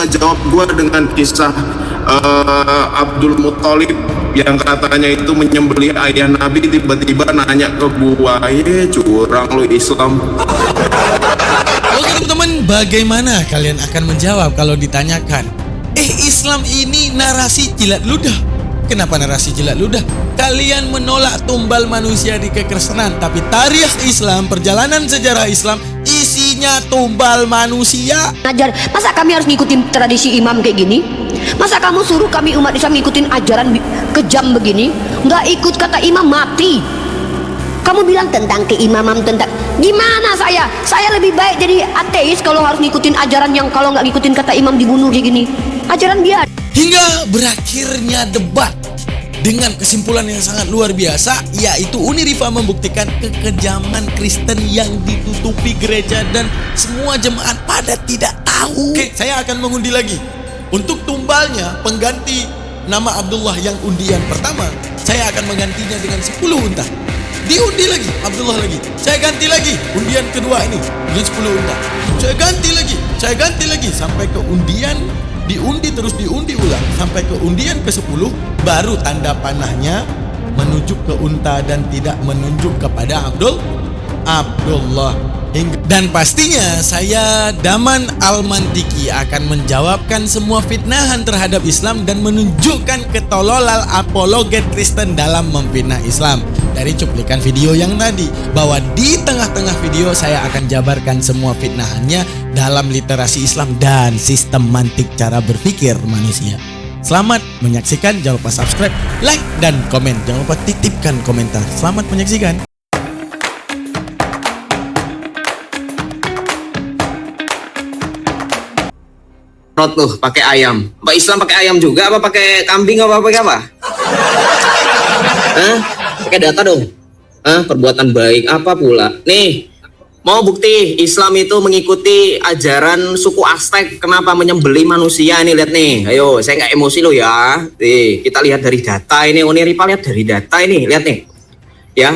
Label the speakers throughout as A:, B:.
A: jawab gue dengan kisah Abdul Muthalib yang katanya itu menyembelih ayah Nabi, tiba-tiba nanya ke gua, curang lu Islam.
B: Oke teman-teman, bagaimana kalian akan menjawab kalau ditanyakan, Islam ini narasi jilat ludah? Kenapa narasi jilat ludah? Kalian menolak tumbal manusia di kekristenan, tapi tarikh Islam, perjalanan sejarah Islam isinya tumbal manusia.
C: Ajar, masa kami harus ngikutin tradisi imam kayak gini? Masa kamu suruh kami umat Islam ngikutin ajaran kejam begini? Nggak ikut kata imam mati. Kamu bilang tentang keimaman, tentang gimana saya? Saya lebih baik jadi ateis kalau harus ngikutin ajaran yang kalau nggak ngikutin kata imam dibunuh kayak gini. Ajaran dia.
B: Hingga berakhirnya debat dengan kesimpulan yang sangat luar biasa, yaitu Unirifa membuktikan kekejaman Kristen yang ditutupi gereja dan semua jemaat pada tidak tahu. Oke, saya akan mengundi lagi. Untuk tumbalnya, pengganti nama Abdullah yang undian pertama, saya akan menggantinya dengan 10 unta. Diundi lagi, Abdullah lagi. Saya ganti lagi, undian kedua ini dengan 10 unta. Saya ganti lagi sampai ke undian, diundi terus diundi ulang sampai ke undian ke-10, baru tanda panahnya menunjuk ke unta dan tidak menunjuk kepada Abdullah. Dan pastinya saya Daman Al-Mantiki akan menjawabkan semua fitnahan terhadap Islam dan menunjukkan ketololan apologet Kristen dalam memfitnah Islam. Dari cuplikan video yang tadi, bahwa di tengah-tengah video saya akan jabarkan semua fitnahannya dalam literasi Islam dan sistem mantik cara berpikir manusia. Selamat menyaksikan, jangan lupa subscribe, like, dan komen. Jangan lupa titipkan komentar. Selamat menyaksikan.
D: Tuh pakai ayam. Pak Islam pakai ayam juga apa pakai kambing apa pakai apa? Pakai data dong. Perbuatan baik apa pula? Nih, mau bukti Islam itu mengikuti ajaran suku Aztec. Kenapa menyembelih manusia? Nih lihat nih. Ayo, saya nggak emosi lo ya. Nih, kita lihat dari data ini. Unirifa lihat dari data ini. Lihat nih. Ya.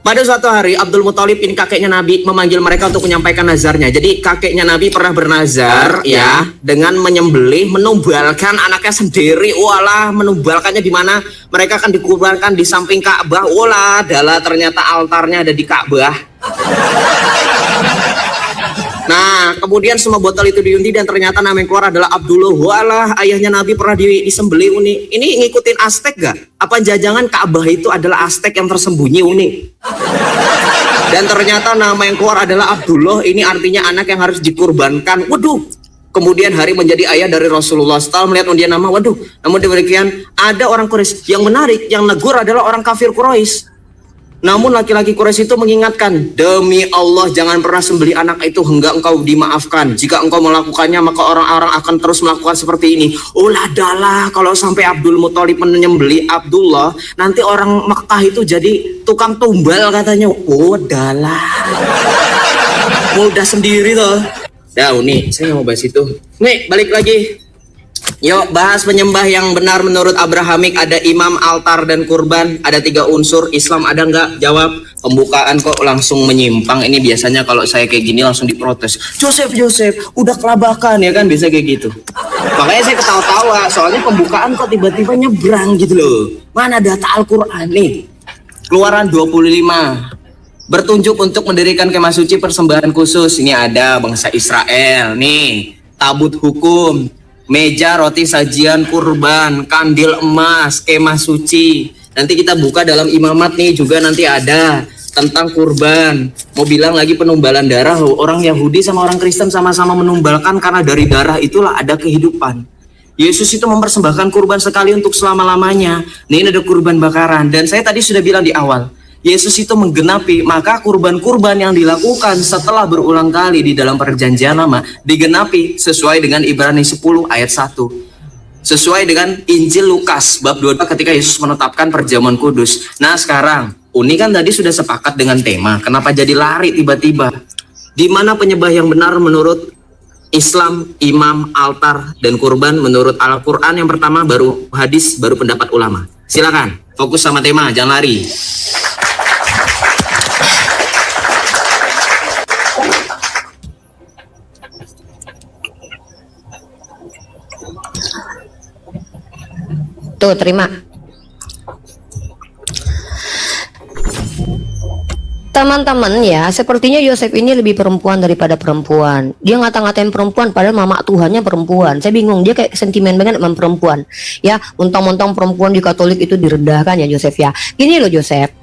D: Pada suatu hari Abdul Muthalib ini kakeknya Nabi memanggil mereka untuk menyampaikan nazarnya. Jadi kakeknya Nabi pernah bernazar ya dengan menyembelih, menumbalkan anaknya sendiri. Walah, menumbalkannya di mana? Mereka akan dikurbankan di samping Ka'bah. Walah, adalah ternyata altarnya ada di Ka'bah. Nah, kemudian semua botol itu diundi dan ternyata nama yang keluar adalah Abdullah. Walah, ayahnya Nabi pernah disembelih Uni. Ini ngikutin Aztec gak? Apa jajangan Ka'bah itu adalah Aztec yang tersembunyi Uni? Dan ternyata nama yang keluar adalah Abdullah. Ini artinya anak yang harus dikurbankan. Waduh. Kemudian hari menjadi ayah dari Rasulullah. Setelah melihat undian nama, waduh. Namun demikian ada orang Quraisy yang menarik, yang negur adalah orang kafir Quraisy. Namun laki-laki Quraisy itu mengingatkan, demi Allah jangan pernah sembelih anak itu hingga engkau dimaafkan. Jika engkau melakukannya maka orang-orang akan terus melakukan seperti ini. Ulah dalah, kalau sampai Abdul Muthalib menyembelih Abdullah, nanti orang Mekah itu jadi tukang tumbal katanya. Oh dalah, mudah sendiri toh. Ya nih, saya mau bahas itu. Nih balik lagi. Yuk bahas penyembah yang benar menurut Abrahamik. Ada imam, altar, dan kurban. Ada 3 unsur. Islam ada nggak? Jawab. Pembukaan kok langsung menyimpang. Ini biasanya kalau saya kayak gini langsung diprotes. Joseph udah kelabakan ya kan, biasa kayak gitu. Makanya saya ketawa-tawa. Soalnya pembukaan kok tiba-tiba nyebrang gitu loh. Mana data Al-Quran nih? Keluaran 25. Bertunjuk untuk mendirikan kemah suci persembahan khusus. Ini ada bangsa Israel. Nih, tabut hukum, meja roti sajian kurban, kandil emas, kemah suci. Nanti kita buka dalam imamat nih juga nanti ada tentang kurban. Mau bilang lagi penumbalan darah, orang Yahudi sama orang Kristen sama-sama menumbalkan karena dari darah itulah ada kehidupan. Yesus itu mempersembahkan kurban sekali untuk selama-lamanya. Ini ada kurban bakaran. Dan saya tadi sudah bilang di awal, Yesus itu menggenapi, maka kurban-kurban yang dilakukan setelah berulang kali di dalam perjanjian lama digenapi sesuai dengan Ibrani 10 ayat 1. Sesuai dengan Injil Lukas bab 22 ketika Yesus menetapkan perjamuan kudus. Nah sekarang, Uni kan tadi sudah sepakat dengan tema. Kenapa jadi lari tiba-tiba? Di mana penyembah yang benar menurut Islam, imam, altar, dan kurban menurut Al-Quran yang pertama, baru hadis, baru pendapat ulama. Silakan, fokus sama tema, jangan lari.
C: Tuh, terima. Teman-teman ya, sepertinya Yosef ini lebih perempuan daripada perempuan. Dia ngata-ngatain perempuan padahal mama Tuhannya perempuan. Saya bingung, dia kayak sentimen banget sama perempuan. Ya, mentang-mentang perempuan di Katolik itu direndahkan ya Yosef ya. Gini loh Yosef,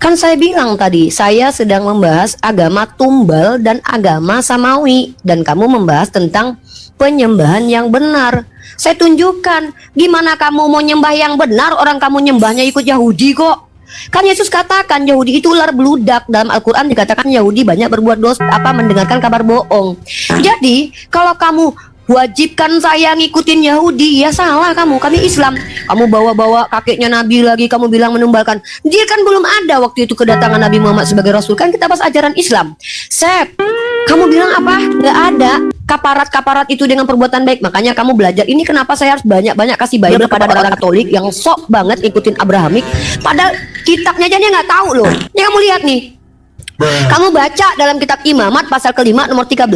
C: kan saya bilang tadi, saya sedang membahas agama tumbal dan agama samawi. Dan kamu membahas tentang penyembahan yang benar. Saya tunjukkan, gimana kamu mau nyembah yang benar, orang kamu nyembahnya ikut Yahudi kok. Kan Yesus katakan Yahudi itu ular beludak. Dalam Al-Quran dikatakan Yahudi banyak berbuat dosa, mendengarkan kabar bohong. Jadi kalau kamu wajibkan saya ngikutin Yahudi, ya salah kamu. Kami Islam. Kamu bawa-bawa kakeknya Nabi lagi, kamu bilang menumbalkan. Dia kan belum ada waktu itu kedatangan Nabi Muhammad sebagai Rasul. Kan kita bahas ajaran Islam. Sep, kamu bilang apa? Gak ada kaparat-kaparat itu dengan perbuatan baik. Makanya kamu belajar. Ini kenapa saya harus banyak-banyak kasih Bible kepada orang Katolik yang sok banget ikutin Abrahamik. Padahal kitabnya aja dia nggak tahu loh. Ini kamu lihat nih. Kamu baca dalam kitab Imamat pasal ke-5 nomor 13.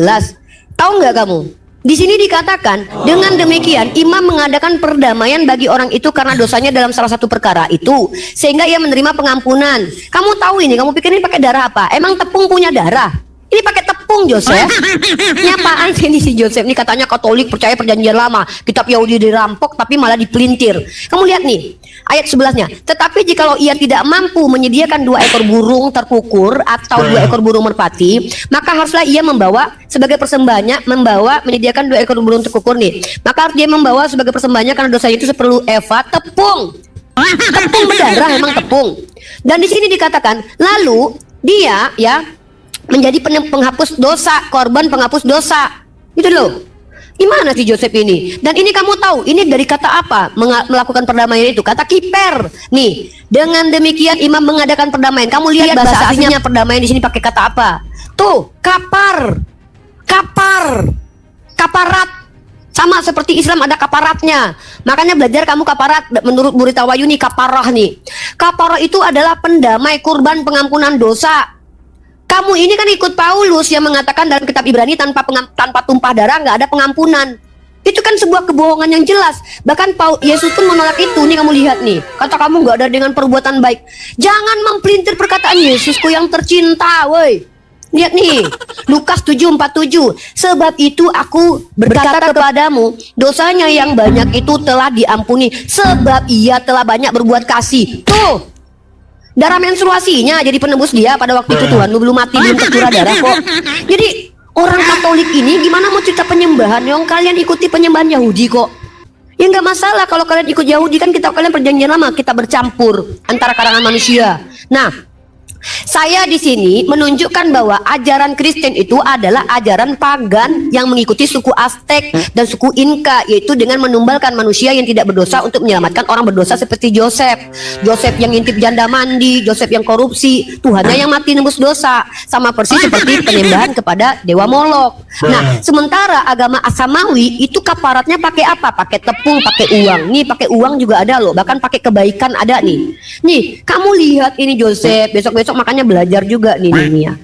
C: Tahu nggak kamu? Di sini dikatakan, dengan demikian imam mengadakan perdamaian bagi orang itu karena dosanya dalam salah satu perkara itu, sehingga ia menerima pengampunan. Kamu tahu ini, kamu pikir ini pakai darah apa? Emang tepung punya darah? Ini pakai tepung Joseph. Ini apaan sih ini si Joseph? Ini katanya Katolik percaya perjanjian lama, kitab Yahudi dirampok tapi malah dipelintir. Kamu lihat nih ayat 11-nya. Tetapi jikalau ia tidak mampu menyediakan 2 ekor burung terkukur atau 2 ekor burung merpati, maka haruslah ia membawa sebagai persembahannya, menyediakan 2 ekor burung terkukur nih. Maka harus dia membawa sebagai persembahannya karena dosanya itu seperlu eva tepung. Tepung berdarah, emang tepung. Dan di sini dikatakan, lalu dia ya menjadi penghapus dosa, korban penghapus dosa. Gitu loh. Gimana sih Joseph ini? Dan ini kamu tahu, ini dari kata apa? Melakukan perdamaian itu, kata kiper. Nih, dengan demikian imam mengadakan perdamaian. Kamu lihat bahasa aslinya perdamaian di sini pakai kata apa? Tuh, kapar. Kaparat. Sama seperti Islam ada kaparatnya. Makanya belajar kamu kaparat menurut murid Tawayuni kaparah nih. Kaparah itu adalah pendamai, kurban pengampunan dosa. Kamu ini kan ikut Paulus yang mengatakan dalam kitab Ibrani tanpa tumpah darah nggak ada pengampunan. Itu kan sebuah kebohongan yang jelas. Bahkan Yesus pun menolak itu. Nih kamu lihat nih, kata kamu nggak ada dengan perbuatan baik. Jangan mempelintir perkataan Yesusku yang tercinta, woi. Lihat nih, Lukas 7:47. Sebab itu aku berkata kepadamu, dosanya yang banyak itu telah diampuni, sebab ia telah banyak berbuat kasih. Tuh. Darah menstruasinya jadi penebus dia pada waktu itu. Tuhan lu belum mati, belum tercurah darah kok. Jadi orang Katolik ini gimana mau cerita penyembahan yang kalian ikuti penyembahan Yahudi kok? Ya nggak masalah kalau kalian ikut Yahudi, kan kitab kalian perjanjian lama, kita bercampur antara karangan manusia. Nah, saya di sini menunjukkan bahwa ajaran Kristen itu adalah ajaran pagan yang mengikuti suku Aztek dan suku Inka, yaitu dengan menumbalkan manusia yang tidak berdosa untuk menyelamatkan orang berdosa seperti Joseph. Joseph yang ngintip janda mandi, Joseph yang korupsi, Tuhannya yang mati nembus dosa, sama persis seperti penyembahan kepada dewa Molok. Nah, sementara agama Samawi itu kaparatnya pakai apa? Pakai tepung, pakai uang. Nih pakai uang juga ada loh, bahkan pakai kebaikan ada nih. Nih, kamu lihat ini Joseph, besok-besok makanya belajar juga nih ya.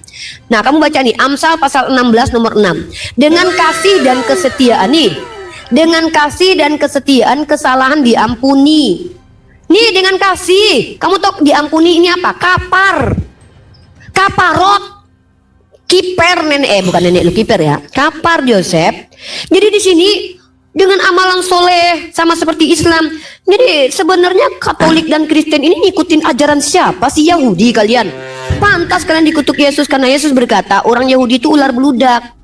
C: Nah, kamu baca nih Amsal pasal 16 nomor 6. Dengan kasih dan kesetiaan nih. Dengan kasih dan kesetiaan kesalahan diampuni. Nih dengan kasih. Kamu tahu diampuni ini apa? Kaparot. Kiper nenek, bukan nenek lu kiper ya. Kapar Joseph. Jadi di sini dengan amalan soleh sama seperti Islam. Jadi sebenarnya Katolik dan Kristen ini ngikutin ajaran siapa sih? Yahudi kalian. Pantas kalian dikutuk Yesus karena Yesus berkata orang Yahudi itu ular beludak.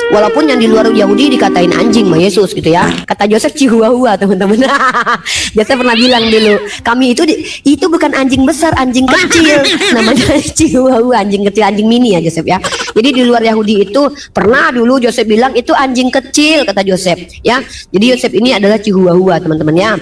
C: Walaupun yang di luar Yahudi dikatain anjing sama Yesus gitu ya. Kata Joseph Chihuahua teman-teman. Joseph pernah bilang dulu, kami itu bukan anjing besar, anjing kecil. Namanya Chihuahua, anjing kecil, anjing mini ya Joseph ya. Jadi di luar Yahudi itu pernah dulu Joseph bilang itu anjing kecil, kata Joseph ya. Jadi Joseph ini adalah Chihuahua teman-teman ya.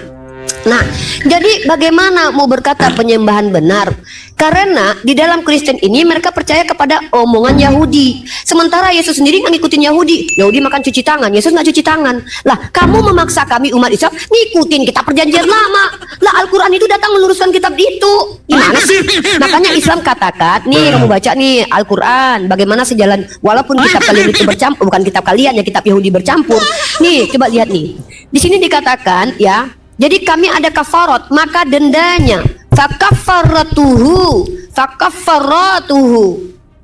C: Nah, jadi bagaimana mau berkata penyembahan benar? Karena di dalam Kristen ini mereka percaya kepada omongan Yahudi. Sementara Yesus sendiri nggak ngikutin Yahudi. Yahudi makan cuci tangan, Yesus nggak cuci tangan. Lah, kamu memaksa kami umat Islam ngikutin kitab perjanjian lama. Lah, Al-Quran itu datang meluruskan kitab itu. Gimana sih? Makanya Islam katakan, nih kamu baca nih Al-Quran, bagaimana sejalan walaupun kitab kalian itu bercampur, bukan kitab kalian ya, kitab Yahudi bercampur. Nih, coba lihat nih. Di sini dikatakan ya, Jadi kami ada kafarat, maka dendanya fakafaratuhu.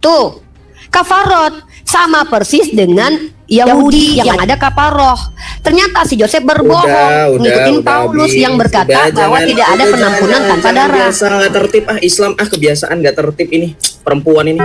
C: Tuh, kafarat sama persis dengan Yahudi yang ada kafaroh. Ternyata si Joseph berbohong, ngikutin Paulus yang berkata bahwa tidak ada penampunan tanpa darah.
D: Biasa nggak tertib Islam kebiasaan nggak tertib ini perempuan ini.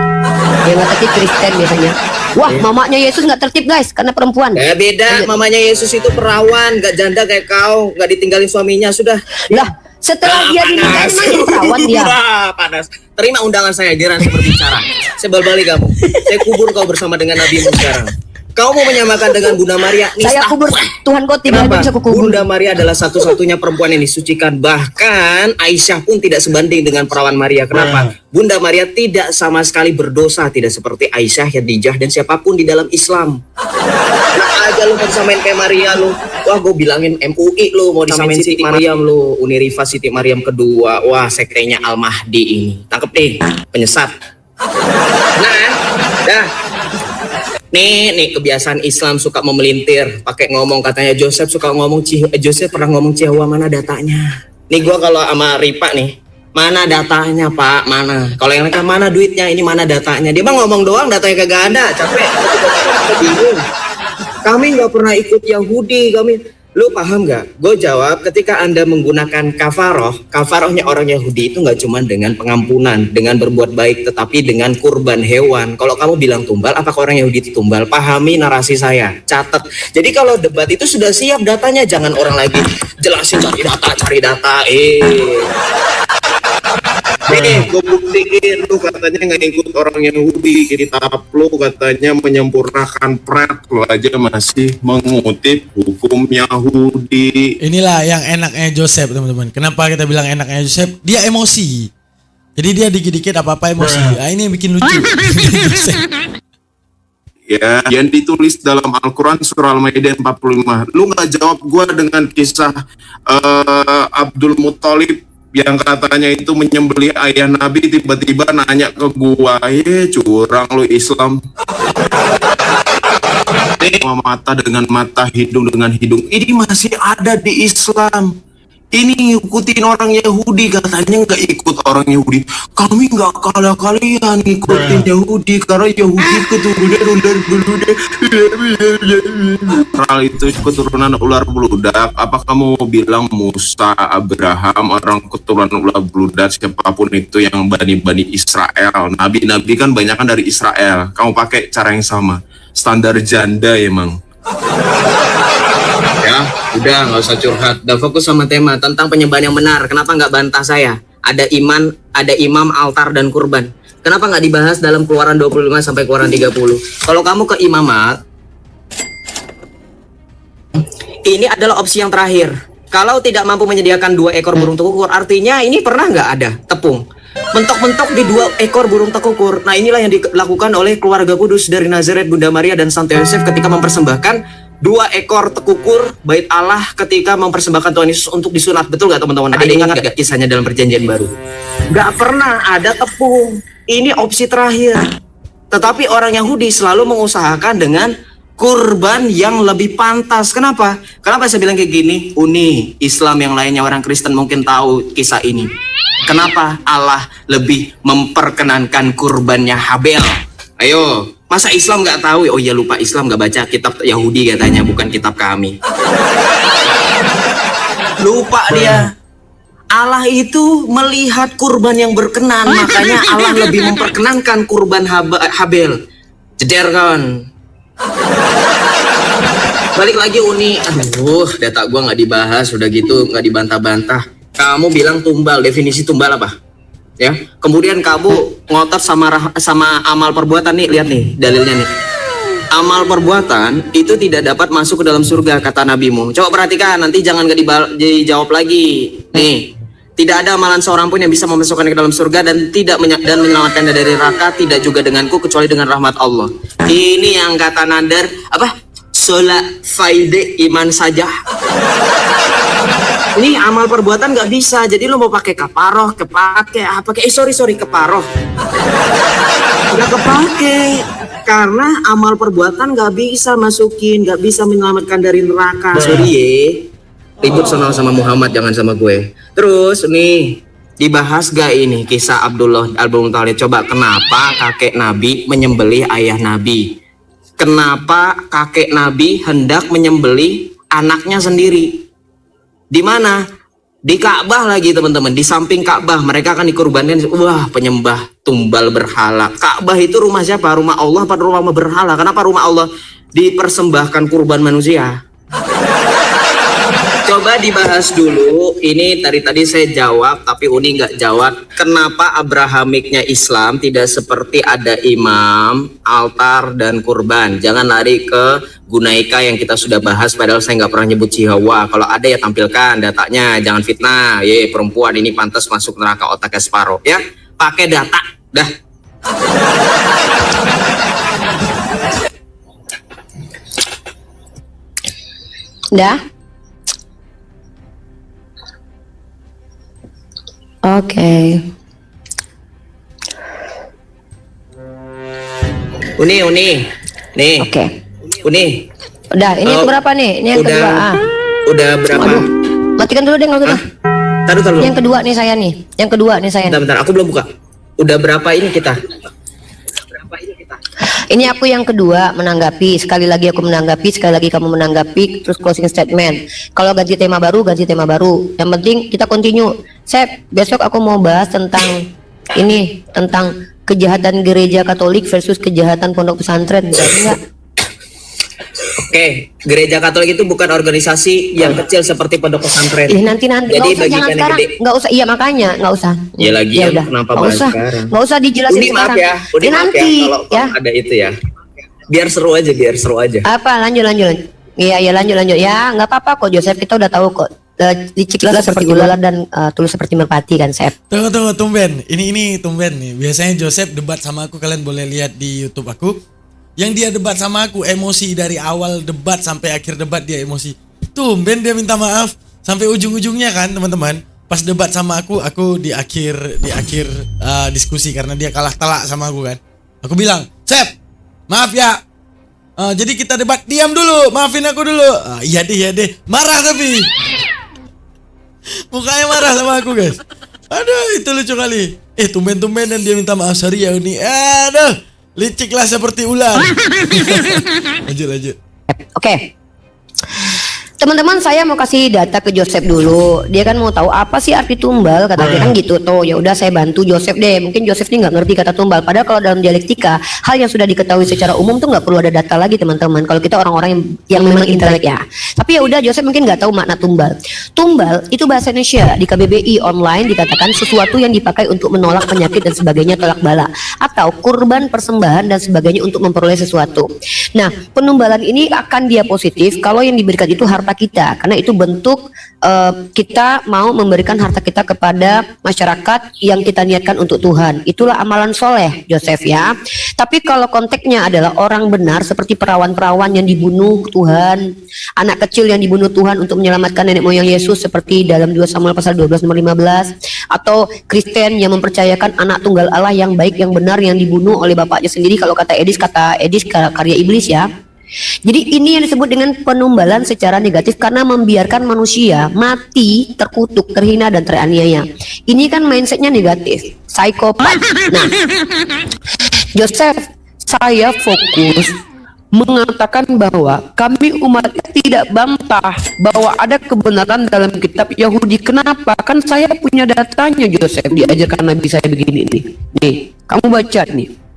C: Yang nggak tertib Kristen biasanya. Wah, mamanya Yesus nggak tertib guys karena perempuan.
D: Beda, mamanya Yesus itu perawan, nggak janda kayak kau, nggak ditinggalin suaminya sudah.
C: Lah, setelah dia dinikahin emang perawan dia.
D: Panas. Terima undangan saya, Diran berbicara. Saya balik kamu. Saya kubur kau bersama dengan Nabi sekarang. Kau mau menyamakan dengan Bunda Maria?
C: Saya kubur, Tuhan kau tidak bisa kukubur.
D: Bunda Maria adalah satu-satunya perempuan yang disucikan. Bahkan Aisyah pun tidak sebanding dengan perawan Maria. Kenapa? Bunda Maria tidak sama sekali berdosa, tidak seperti Aisyah, Khadijah, dan siapapun di dalam Islam. Nah aja lu mau disamain kayak Maria lu. Wah gue bilangin MUI lu mau disamain Siti Mariam lu. Uniriva Siti Mariam kedua. Wah sektenya Al-Mahdi ini. Tangkep nih, penyesat. Nah, dah. Nih kebiasaan Islam suka memelintir, pakai ngomong katanya Joseph suka ngomong Joseph pernah ngomong Ciawa, mana datanya? Nih gua kalau sama Ripa nih, mana datanya Pak, mana? Kalau yang lain mana duitnya, ini mana datanya? Dia mah ngomong doang, datanya kagak ada, capek. Bingung. Kami nggak pernah ikut Yahudi, Lu paham nggak? Gue jawab, ketika Anda menggunakan kafarohnya orang Yahudi itu nggak cuma dengan pengampunan, dengan berbuat baik, tetapi dengan kurban hewan. Kalau kamu bilang tumbal, apakah orang Yahudi itu tumbal? Pahami narasi saya, catat. Jadi kalau debat itu sudah siap datanya, jangan orang lagi jelasin cari data.
A: Gue buktiin lu katanya nggak ikut orang Yahudi, kitab lu katanya menyempurnakan pret, lu aja masih mengutip hukum Yahudi.
B: Inilah yang enaknya Joseph, teman-teman. Kenapa kita bilang enaknya Joseph? Dia emosi. Jadi dia dikit-dikit apa-apa emosi. Nah, ini yang bikin lucu.
A: Ya, yang ditulis dalam Al-Quran surah Al-Maidah 45. Lu nggak jawab gue dengan kisah Abdul Muttalib yang katanya itu menyembelih ayah Nabi, tiba-tiba nanya ke gua, curang lu Islam. Mata dengan mata, hidung dengan hidung, ini masih ada di Islam. Ini ngikutin orang Yahudi, katanya nggak ikut orang Yahudi. Kami nggak kalah kalian ngikutin Yahudi, karena Yahudi keturunan ular beludak. Hal itu keturunan ular beludak. Apa kamu bilang Musa, Abraham, orang keturunan ular beludak, siapapun itu yang bani Israel? Nabi-nabi kan banyak kan dari Israel. Kamu pakai cara yang sama, standar janda emang.
D: Ya, udah nggak usah curhat. Udah fokus sama tema tentang penyembahan yang benar. Kenapa nggak bantah saya? Ada imam, altar dan kurban. Kenapa nggak dibahas dalam Keluaran 25 sampai Keluaran 30? Kalau kamu ke imamat, ini adalah opsi yang terakhir. Kalau tidak mampu menyediakan 2 ekor burung tekukur, artinya ini pernah nggak ada tepung? Mentok-mentok di 2 ekor burung tekukur. Nah inilah yang dilakukan oleh keluarga kudus dari Nazaret, Bunda Maria dan Santo Yosef ketika mempersembahkan 2 ekor tekukur bait Allah ketika mempersembahkan Tuhan Yesus untuk disunat. Betul gak teman-teman? Ada yang ingat gak kisahnya dalam perjanjian baru? Gak pernah ada tepung. Ini opsi terakhir. Tetapi orang Yahudi selalu mengusahakan dengan kurban yang lebih pantas. Kenapa? Kenapa saya bilang kayak gini? Uni Islam yang lainnya, orang Kristen mungkin tahu kisah ini. Kenapa Allah lebih memperkenankan kurbannya Habel? Ayo, masa Islam nggak tahu? Oh iya, lupa, Islam nggak baca kitab Yahudi katanya, bukan kitab kami. Lupa dia. Allah itu melihat kurban yang berkenan, makanya Allah lebih memperkenankan kurban Habel. Jeder kan? Balik lagi Uni. Aduh, data gua nggak dibahas, udah gitu nggak dibantah-bantah. Kamu bilang tumbal, definisi tumbal apa? Ya, kemudian kamu ngotot sama amal perbuatan nih, lihat nih dalilnya nih. Amal perbuatan itu tidak dapat masuk ke dalam surga kata nabimu. Coba perhatikan, nanti jangan dijawab lagi. Nih, tidak ada amalan seorang pun yang bisa memasukkan ke dalam surga dan menyelamatkan dari neraka, tidak juga denganku kecuali dengan rahmat Allah. Ini yang kata Nadar apa? Sholat faide iman saja. Ini amal perbuatan nggak bisa, jadi lo mau pakai kaparoh, keparoh, nggak kepake, karena amal perbuatan nggak bisa masukin, nggak bisa menyelamatkan dari neraka. Sorry Ribut sono sama Muhammad, jangan sama gue. Terus nih, dibahas gak ini kisah Abdullah Al-Muttalib? Coba, kenapa kakek Nabi menyembelih ayah Nabi? Kenapa kakek Nabi hendak menyembelih anaknya sendiri? Di mana? Di Ka'bah lagi, teman-teman. Di samping Ka'bah mereka akan dikorbankan. Wah, penyembah tumbal berhala. Ka'bah itu rumah siapa? Rumah Allah apa rumah berhala? Kenapa rumah Allah dipersembahkan kurban manusia? Coba dibahas dulu. Ini tadi saya jawab, tapi Uni nggak jawab. Kenapa Abrahamiknya Islam tidak seperti ada imam, altar, dan kurban? Jangan lari ke Gunaika yang kita sudah bahas, padahal saya nggak pernah nyebut Cihawa. Kalau ada ya tampilkan datanya, jangan fitnah. Ye, perempuan ini pantas masuk neraka otaknya separuh. Ya, pakai data. Dah.
C: Dah. Oke.
D: Uni. Nih.
C: Oke.
D: Uni.
C: Udah, ini yang keberapa nih? Ini yang kedua.
D: Udah berapa?
C: Aduh. Matikan dulu deh kalau gitu.
D: Taruh.
C: Yang kedua nih saya nih. Yang kedua nih saya.
D: Bentar, aku belum buka. Udah berapa ini kita?
C: Ini aku yang kedua menanggapi. Sekali lagi aku menanggapi, sekali lagi kamu menanggapi, terus closing statement. Kalau ganti tema baru, ganti tema baru. Yang penting kita continue. Sep, besok aku mau bahas tentang ini, tentang kejahatan gereja Katolik versus kejahatan pondok pesantren. Berarti enggak?
D: Oke, gereja Katolik itu bukan organisasi yang kecil seperti pondok pesantren.
C: Nanti
D: Jadi
C: nggak usah, jangan
D: bagikan yang
C: sekarang,
D: gede.
C: nggak usah. Iya makanya nggak usah.
D: Ya lagi
C: Ya
D: ya,
C: udah,
D: kenapa
C: nggak
D: bahas
C: usah,
D: sekarang?
C: nggak usah dijelasin
D: Uni maaf
C: sekarang.
D: ya, Uni maaf
C: nanti
D: ya kalau
C: ya.
D: ada itu ya. Biar seru aja.
C: Apa lanjut. Iya lanjut. Ya nggak apa-apa kok Joseph, kita udah tahu kok. Liciklah seperti ular dan tulus seperti merpati kan, Sep.
B: Tunggu, tumben. Ini tumben nih. Biasanya Joseph debat sama aku, kalian boleh lihat di YouTube aku. Yang dia debat sama aku emosi dari awal debat sampai akhir debat dia emosi. Tumben dia minta maaf sampai ujung-ujungnya kan, teman-teman. Pas debat sama aku di akhir diskusi karena dia kalah telak sama aku kan. Aku bilang, "Sep, maaf ya. Jadi kita debat, diam dulu, maafin aku dulu." Iya deh. Marah tapi. Mukanya marah sama aku, guys. Aduh, itu lucu kali. Tumben-tumben dan dia minta maaf, sorry ya Uni. Aduh, liciklah seperti ular. Lanjut.
C: Oke. Teman-teman, saya mau kasih data ke Joseph dulu. Dia kan mau tahu apa sih arti tumbal, kata dia kan gitu tuh. Ya udah saya bantu Joseph deh. Mungkin Joseph ini nggak ngerti kata tumbal. Padahal kalau dalam dialektika, hal yang sudah diketahui secara umum tuh nggak perlu ada data lagi, teman-teman. Kalau kita orang-orang yang memang intelek ya. Tapi ya udah, Joseph mungkin nggak tahu makna tumbal. Tumbal itu bahasa Indonesia di KBBI online dikatakan sesuatu yang dipakai untuk menolak penyakit dan sebagainya, tolak bala, atau kurban persembahan dan sebagainya untuk memperoleh sesuatu. Nah, penumbalan ini akan dia positif kalau yang diberikan itu harta kita, karena itu bentuk kita mau memberikan harta kita kepada masyarakat yang kita niatkan untuk Tuhan. Itulah amalan soleh, Joseph ya. Tapi kalau konteksnya adalah orang benar seperti perawan-perawan yang dibunuh Tuhan, anak kecil yang dibunuh Tuhan untuk menyelamatkan nenek moyang Yesus seperti dalam 2 Samuel pasal 12 nomor 15, atau Kristen yang mempercayakan anak tunggal Allah yang baik yang benar yang dibunuh oleh bapaknya sendiri, kalau kata Edis karya iblis ya. Jadi ini yang disebut dengan penumbalan secara negatif karena membiarkan manusia mati, terkutuk, terhina dan teraniaya. Ini kan mindsetnya negatif, psikopat. Nah, Joseph, saya fokus mengatakan bahwa kami umat tidak bantah bahwa ada kebenaran dalam kitab Yahudi. Kenapa? Kan saya punya datanya, Joseph, diajarkan Nabi saya begini nih. Nih, kamu baca nih.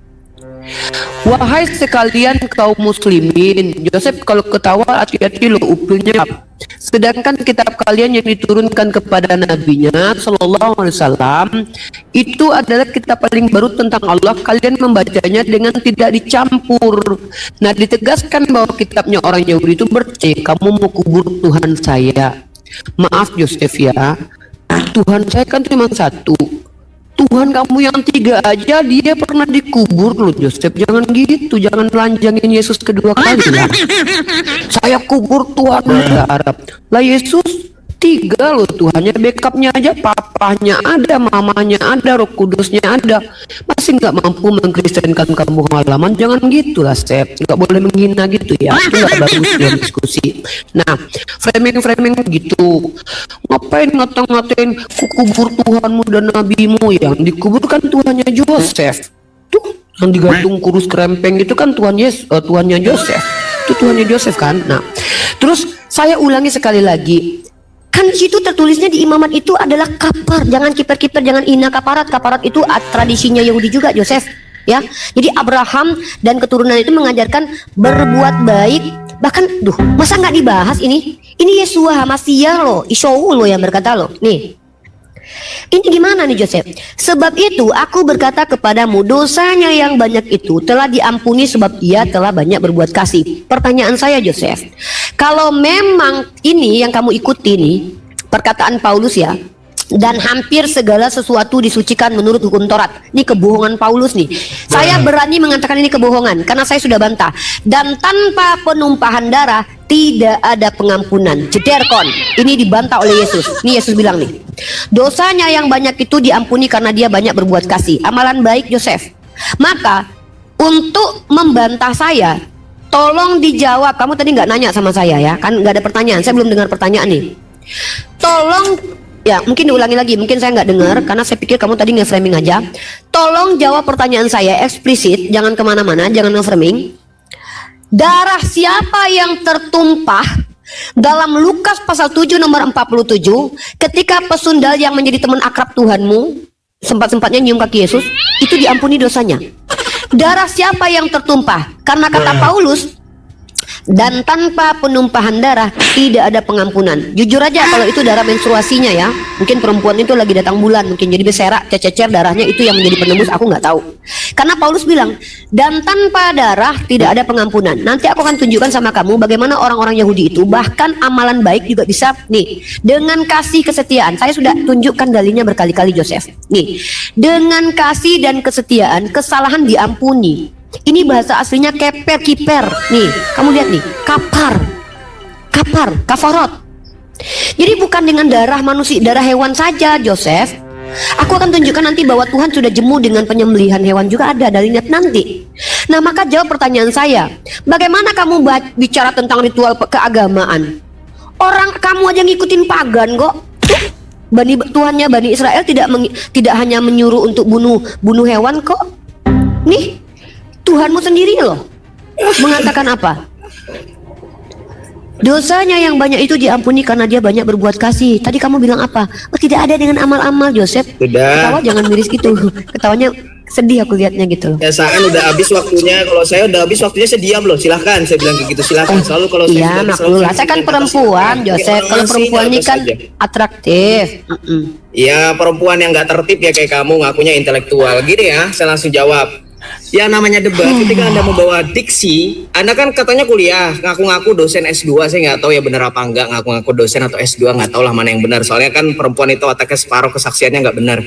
C: Wahai sekalian kaum muslimin, Joseph kalau ketawa hati-hati lo upilnya. Sedangkan kitab kalian yang diturunkan kepada nabinya Sallallahu Alaihi Wasallam itu adalah kitab paling baru tentang Allah. Kalian membacanya dengan tidak dicampur. Nah, ditegaskan bahwa kitabnya orang Yahudi itu bercek, kamu mau kubur Tuhan saya. Maaf Joseph ya, Tuhan saya kan cuma satu. Tuhan kamu yang tiga aja dia pernah dikubur loh, Joseph. Jangan gitu, jangan telanjangin Yesus kedua kali lah. Saya kubur Tuhan Arab. Lah Yesus Tiga loh Tuhannya, backupnya aja, papahnya ada, mamanya ada, Roh Kudusnya ada. Masih nggak mampu mengkristenkan kampung halaman? Jangan gitulah, Sep. Nggak boleh menghina gitu ya. Itu nggak bagus dalam diskusi. Nah, framing gitu. Ngapain ngata-ngatain kukubur Tuhanmu dan nabimu? Yang dikuburkan Tuhannya Joseph. Tuh, yang digantung kurus kerempeng itu kan Tuhannya Joseph. Itu Tuhannya Joseph kan. Nah, terus saya ulangi sekali lagi. Kan di situ tertulisnya di imamat itu adalah kapar, jangan kiper-kiper, jangan ina kaparat. Kaparat itu tradisinya Yahudi juga, Joseph, ya. Jadi Abraham dan keturunan itu mengajarkan berbuat baik. Bahkan, masa nggak dibahas ini? Ini Yesua Hamasiah loh, Ishou loh yang berkata loh. Nih, ini gimana nih Joseph? Sebab itu aku berkata kepadamu, dosanya yang banyak itu telah diampuni sebab ia telah banyak berbuat kasih. Pertanyaan saya Joseph, kalau memang ini yang kamu ikuti nih, perkataan Paulus ya, dan hampir segala sesuatu disucikan menurut hukum Taurat. Ini kebohongan Paulus nih. Saya berani mengatakan ini kebohongan karena saya sudah bantah. Dan tanpa penumpahan darah tidak ada pengampunan. Jederkon. Ini dibantah oleh Yesus. Ini Yesus bilang nih, dosanya yang banyak itu diampuni karena dia banyak berbuat kasih. Amalan baik Joseph. Maka untuk membantah saya, tolong dijawab. Kamu tadi nggak nanya sama saya ya, kan nggak ada pertanyaan. Saya belum dengar pertanyaan nih. Tolong, ya mungkin diulangi lagi. Mungkin saya nggak dengar karena saya pikir kamu tadi nge-framing aja. Tolong jawab pertanyaan saya eksplisit, jangan kemana-mana, jangan nge-framing. Darah siapa yang tertumpah dalam Lukas pasal 7 nomor 47 ketika pesundal yang menjadi teman akrab Tuhanmu sempat-sempatnya nyium kaki Yesus, itu diampuni dosanya. Darah siapa yang tertumpah? Karena kata Paulus, dan tanpa penumpahan darah tidak ada pengampunan. Jujur aja kalau itu darah menstruasinya ya, mungkin perempuan itu lagi datang bulan, mungkin jadi berserak, cecer darahnya itu yang menjadi penembus, aku nggak tahu. Karena Paulus bilang, dan tanpa darah tidak ada pengampunan. Nanti aku akan tunjukkan sama kamu bagaimana orang-orang Yahudi itu bahkan amalan baik juga bisa nih dengan kasih kesetiaan. Saya sudah tunjukkan dalilnya berkali-kali Joseph. Nih, dengan kasih dan kesetiaan kesalahan diampuni. Ini bahasa aslinya keper, kiper. Nih, kamu lihat nih, kafarot. Jadi bukan dengan darah manusia, darah hewan saja, Joseph. Aku akan tunjukkan nanti bahwa Tuhan sudah jemu dengan penyembelihan hewan juga ada dalilnya nanti. Nah, maka jawab pertanyaan saya. Bagaimana kamu bicara tentang ritual keagamaan? Orang kamu aja ngikutin pagan kok. Tuhannya Bani Israel tidak hanya menyuruh untuk bunuh hewan kok. Nih, Tuhanmu sendiri loh mengatakan apa? Dosanya yang banyak itu diampuni karena dia banyak berbuat kasih. Tadi kamu bilang apa? Oh, tidak ada dengan amal-amal, Joseph.
D: Sudah.
C: Ketawa jangan miris gitu. Ketawanya sedih aku lihatnya gitu loh.
D: Ya Saan udah habis waktunya. Kalau saya udah habis waktunya, saya diam loh. Silahkan, saya bilang kayak gitu. Silahkan. Selalu kalau saya
C: Iya, maklumlah. Saya kan perempuan, Joseph. Kalau perempuan ini kan atraktif.
D: Iya, perempuan yang nggak tertib ya kayak kamu, ngakunya intelektual. Gini ya, saya langsung jawab. Ya namanya debat, ketika Anda membawa diksi, Anda kan katanya kuliah, ngaku-ngaku dosen S2, saya nggak tahu ya benar apa enggak, ngaku-ngaku dosen atau S2, nggak tahu lah mana yang benar, soalnya kan perempuan itu otaknya separuh, kesaksiannya nggak benar.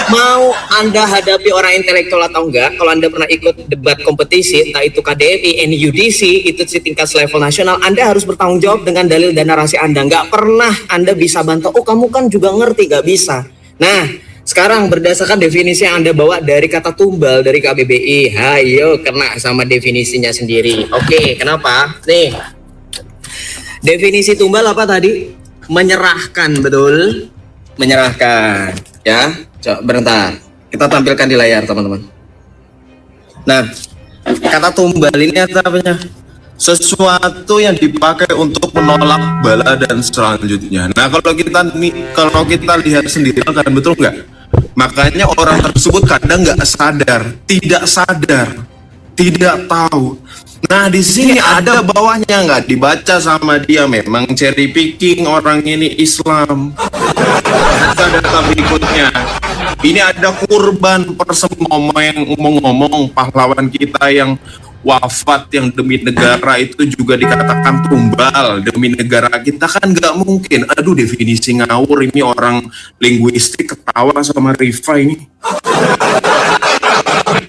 D: Mau Anda hadapi orang intelektual atau enggak, kalau Anda pernah ikut debat kompetisi, entah itu KDMI, NUDC, itu tingkat level nasional, Anda harus bertanggung jawab dengan dalil dan narasi Anda. Nggak pernah Anda bisa bantah, oh kamu kan juga ngerti, nggak bisa. Nah, sekarang berdasarkan definisi yang Anda bawa dari kata tumbal dari KBBI, hayo kena sama definisinya sendiri. Oke, kenapa? Nih, definisi tumbal apa tadi? Menyerahkan, betul? Menyerahkan, ya. Coba bentar, kita tampilkan di layar teman-teman. Nah, kata tumbal ini apa? Sesuatu yang dipakai untuk menolak bala dan selanjutnya. Nah, kalau kita lihat sendiri kan betul nggak? Makanya orang tersebut kadang nggak sadar, tidak tahu. Nah, di sini ada bawahnya nggak dibaca sama dia. Memang cherry picking orang ini Islam. Data berikutnya, ini ada kurban ngomong-ngomong pahlawan kita yang wafat yang demi negara itu juga dikatakan tumbal demi negara kita, kan nggak mungkin. Aduh, definisi ngawur ini, orang linguistik ketawa sama Rifa ini.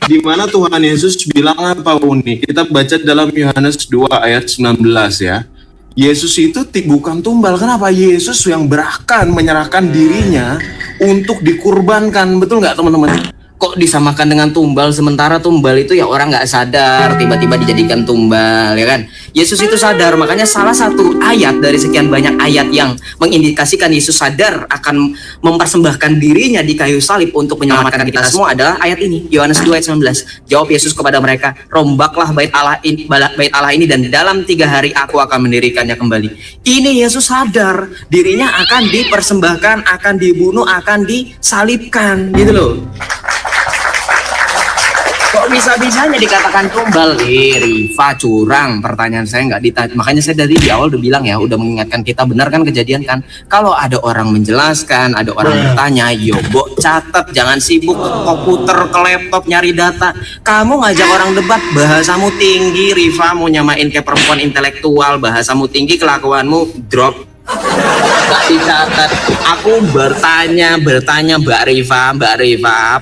D: Di mana Tuhan Yesus bilang apa Uni? Kita baca dalam Yohanes 2 ayat 19 ya.
A: Yesus itu bukan tumbal. Kenapa? Yesus yang bahkan menyerahkan dirinya untuk dikurbankan. Betul nggak teman-teman?
D: Kok disamakan dengan tumbal, sementara tumbal itu ya orang nggak sadar tiba-tiba dijadikan tumbal, ya kan? Yesus itu sadar, makanya salah satu ayat dari sekian banyak ayat yang mengindikasikan Yesus sadar akan mempersembahkan dirinya di kayu salib untuk menyelamatkan kita semua adalah ayat ini, Yohanes 2 ayat 19. Jawab Yesus kepada mereka, rombaklah bait Allah ini dan dalam 3 hari aku akan mendirikannya kembali. Ini Yesus sadar dirinya akan dipersembahkan, akan dibunuh, akan disalibkan, gitu loh. Kok bisa-bisanya dikatakan tumbal? Rifa curang. Pertanyaan saya nggak ditanya. Makanya saya dari di awal udah bilang ya, udah mengingatkan kita, benar kan kejadian kan? Kalau ada orang menjelaskan, ada orang bertanya, yo catat, jangan sibuk ke komputer, ke laptop nyari data. Kamu ngajak orang debat, bahasamu tinggi, Rifa mau nyamain kayak perempuan intelektual, bahasamu tinggi, kelakuanmu drop. Gak dicatat. Aku bertanya Mbak Rifa,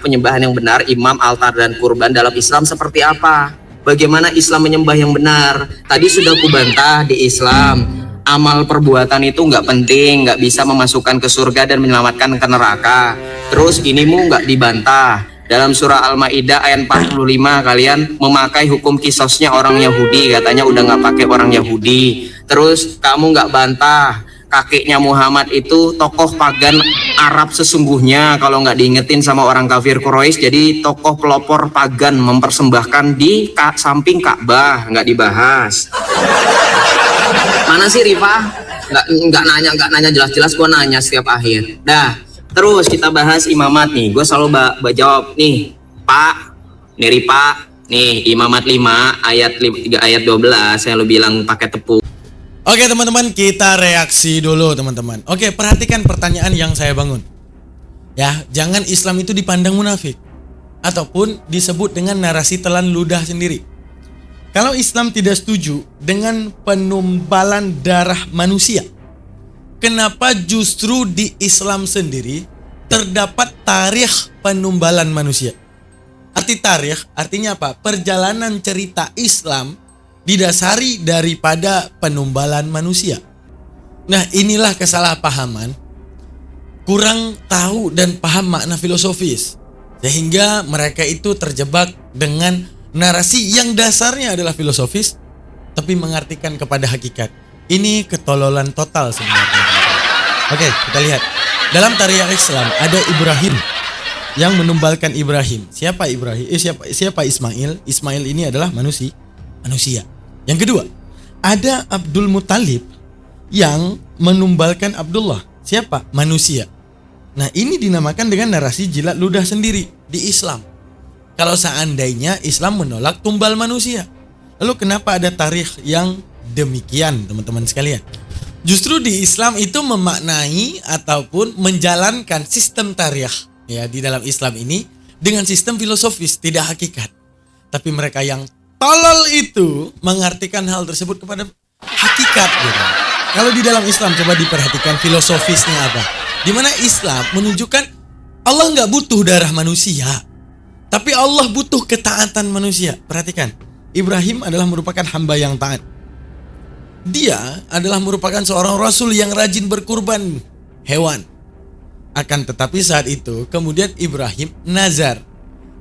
D: penyembahan yang benar, imam, altar, dan kurban dalam Islam seperti apa? Bagaimana Islam menyembah yang benar? Tadi sudah kubantah di Islam, amal perbuatan itu nggak penting, nggak bisa memasukkan ke surga dan menyelamatkan ke neraka. Terus inimu nggak dibantah. Dalam surah Al-Maidah ayat 45 kalian memakai hukum kisosnya orang Yahudi, katanya udah nggak pakai orang Yahudi. Terus kamu nggak bantah kakeknya Muhammad itu tokoh pagan Arab sesungguhnya, kalau nggak diingetin sama orang kafir Quraisy jadi tokoh pelopor pagan mempersembahkan di samping Ka'bah, nggak dibahas. Mana sih Rifa? Nggak nanya jelas-jelas, gua nanya setiap akhir. Dah, terus kita bahas imamat nih. Gue selalu jawab nih, Pak, nih Rifa, nih imamat 5 ayat 3 ayat 12 yang lu bilang pakai tepung.
B: Oke teman-teman, kita reaksi dulu teman-teman. Oke, perhatikan pertanyaan yang saya bangun. Ya, jangan Islam itu dipandang munafik ataupun disebut dengan narasi telan ludah sendiri. Kalau Islam tidak setuju dengan penumbalan darah manusia, kenapa justru di Islam sendiri terdapat tarikh penumbalan manusia? Arti tarikh artinya apa? Perjalanan cerita Islam didasari daripada penumbalan manusia. Nah, inilah kesalahpahaman, kurang tahu dan paham makna filosofis, sehingga mereka itu terjebak dengan narasi yang dasarnya adalah filosofis tapi mengartikan kepada hakikat. Ini ketololan total sebenarnya. Oke, kita lihat. Dalam tarikh Islam ada Ibrahim yang menumbalkan Ibrahim. Siapa Ibrahim? Siapa Ismail? Ismail ini adalah manusia. Yang kedua, ada Abdul Muthalib yang menumbalkan Abdullah. Siapa? Manusia. Nah, ini dinamakan dengan narasi jilat ludah sendiri di Islam. Kalau seandainya Islam menolak tumbal manusia, lalu kenapa ada tarikh yang demikian, teman-teman sekalian? Justru di Islam itu memaknai ataupun menjalankan sistem tarikh ya di dalam Islam ini dengan sistem filosofis, tidak hakikat. Tapi mereka yang tolol itu mengartikan hal tersebut kepada hakikat gitu. Kalau di dalam Islam coba diperhatikan filosofisnya apa? Di mana Islam menunjukkan Allah nggak butuh darah manusia, tapi Allah butuh ketaatan manusia. Perhatikan, Ibrahim adalah merupakan hamba yang taat. Dia adalah merupakan seorang rasul yang rajin berkurban hewan. Akan tetapi saat itu kemudian Ibrahim nazar.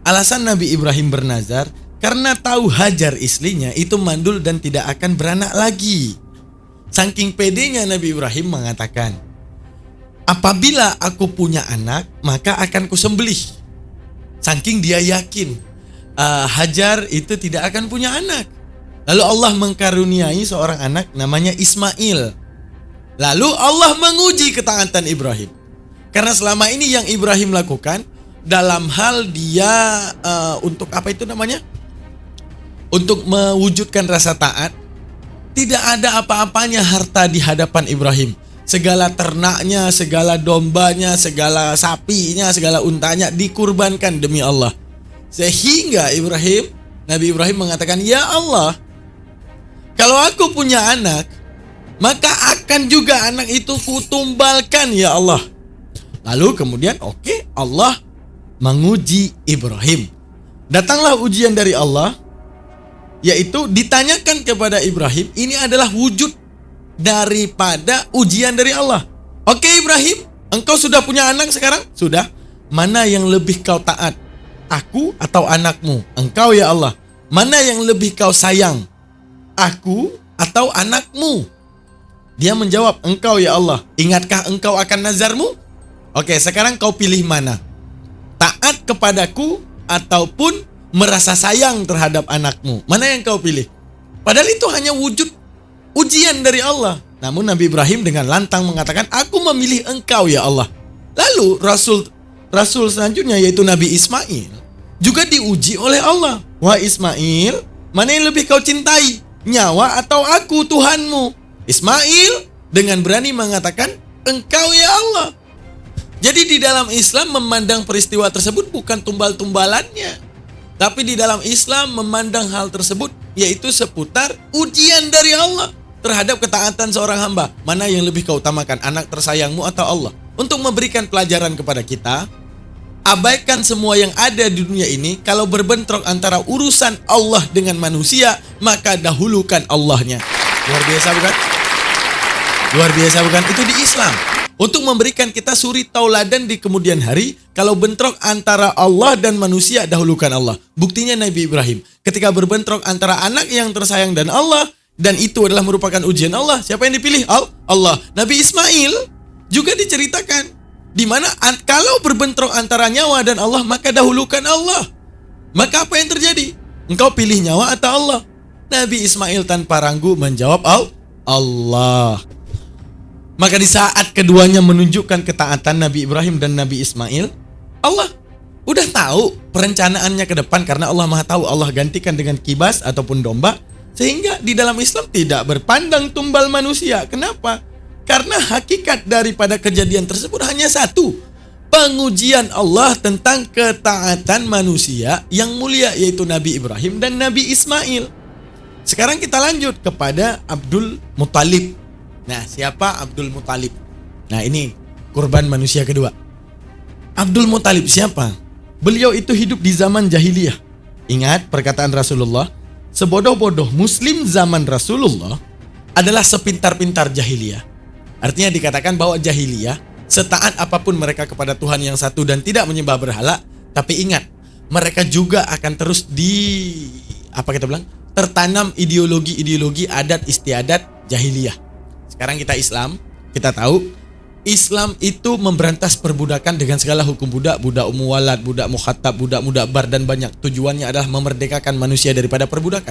B: Alasan Nabi Ibrahim bernazar karena tahu Hajar istrinya itu mandul dan tidak akan beranak lagi. Saking pedenya Nabi Ibrahim mengatakan, apabila aku punya anak maka akan kusembelih. Saking dia yakin Hajar itu tidak akan punya anak. Lalu Allah mengkaruniai seorang anak namanya Ismail. Lalu Allah menguji ketaatan Ibrahim. Karena selama ini yang Ibrahim lakukan dalam hal dia untuk apa itu namanya? Untuk mewujudkan rasa taat, tidak ada apa-apanya harta di hadapan Ibrahim. Segala ternaknya, segala dombanya, segala sapinya, segala untanya dikurbankan demi Allah. Sehingga Nabi Ibrahim mengatakan, ya Allah, kalau aku punya anak, maka akan juga anak itu kutumbalkan ya Allah. Lalu kemudian Allah menguji Ibrahim. Datanglah ujian dari Allah, yaitu ditanyakan kepada Ibrahim, ini adalah wujud daripada ujian dari Allah. Oke Ibrahim, engkau sudah punya anak sekarang? Sudah. Mana yang lebih kau taat? Aku atau anakmu? Engkau ya Allah. Mana yang lebih kau sayang? Aku atau anakmu? Dia menjawab, engkau ya Allah. Ingatkah engkau akan nazarmu? Oke, sekarang kau pilih mana? Taat kepadaku ataupun merasa sayang terhadap anakmu? Mana yang kau pilih? Padahal itu hanya wujud ujian dari Allah. Namun Nabi Ibrahim dengan lantang mengatakan, aku memilih engkau ya Allah. Lalu Rasul selanjutnya yaitu Nabi Ismail juga diuji oleh Allah. Wah Ismail, mana yang lebih kau cintai? Nyawa atau aku Tuhanmu? Ismail dengan berani mengatakan, engkau ya Allah. Jadi di dalam Islam memandang peristiwa tersebut bukan tumbal-tumbalannya. Tapi di dalam Islam memandang hal tersebut yaitu seputar ujian dari Allah terhadap ketaatan seorang hamba. Mana yang lebih kau utamakan, anak tersayangmu atau Allah? Untuk memberikan pelajaran kepada kita, abaikan semua yang ada di dunia ini. Kalau berbentrok antara urusan Allah dengan manusia, maka dahulukan Allahnya. Luar biasa bukan? Luar biasa bukan? Itu di Islam. Untuk memberikan kita suri tauladan di kemudian hari, kalau bentrok antara Allah dan manusia, dahulukan Allah. Buktinya Nabi Ibrahim. Ketika berbentrok antara anak yang tersayang dan Allah, dan itu adalah merupakan ujian Allah, siapa yang dipilih? Allah. Nabi Ismail juga diceritakan, di mana kalau berbentrok antara nyawa dan Allah, maka dahulukan Allah. Maka apa yang terjadi? Engkau pilih nyawa atau Allah? Nabi Ismail tanpa ragu menjawab Allah. Maka di saat keduanya menunjukkan ketaatan Nabi Ibrahim dan Nabi Ismail, Allah udah tahu perencanaannya ke depan karena Allah Maha tahu. Allah gantikan dengan kibas ataupun domba, sehingga di dalam Islam tidak berpandang tumbal manusia. Kenapa? Karena hakikat daripada kejadian tersebut hanya satu, pengujian Allah tentang ketaatan manusia yang mulia, yaitu Nabi Ibrahim dan Nabi Ismail. Sekarang kita lanjut kepada Abdul Muthalib. Nah, siapa Abdul Muthalib? Nah, ini kurban manusia kedua. Abdul Muthalib siapa? Beliau itu hidup di zaman jahiliyah. Ingat perkataan Rasulullah, sebodoh-bodoh muslim zaman Rasulullah adalah sepintar-pintar jahiliyah. Artinya dikatakan bahwa jahiliyah, setaat apapun mereka kepada Tuhan yang satu dan tidak menyembah berhala, tapi ingat, mereka juga akan terus tertanam ideologi-ideologi adat istiadat jahiliyah. Sekarang kita Islam, kita tahu Islam itu memberantas perbudakan dengan segala hukum budak, budak umuwalat, budak mukhatab, budak mudakbar dan banyak. Tujuannya adalah memerdekakan manusia daripada perbudakan.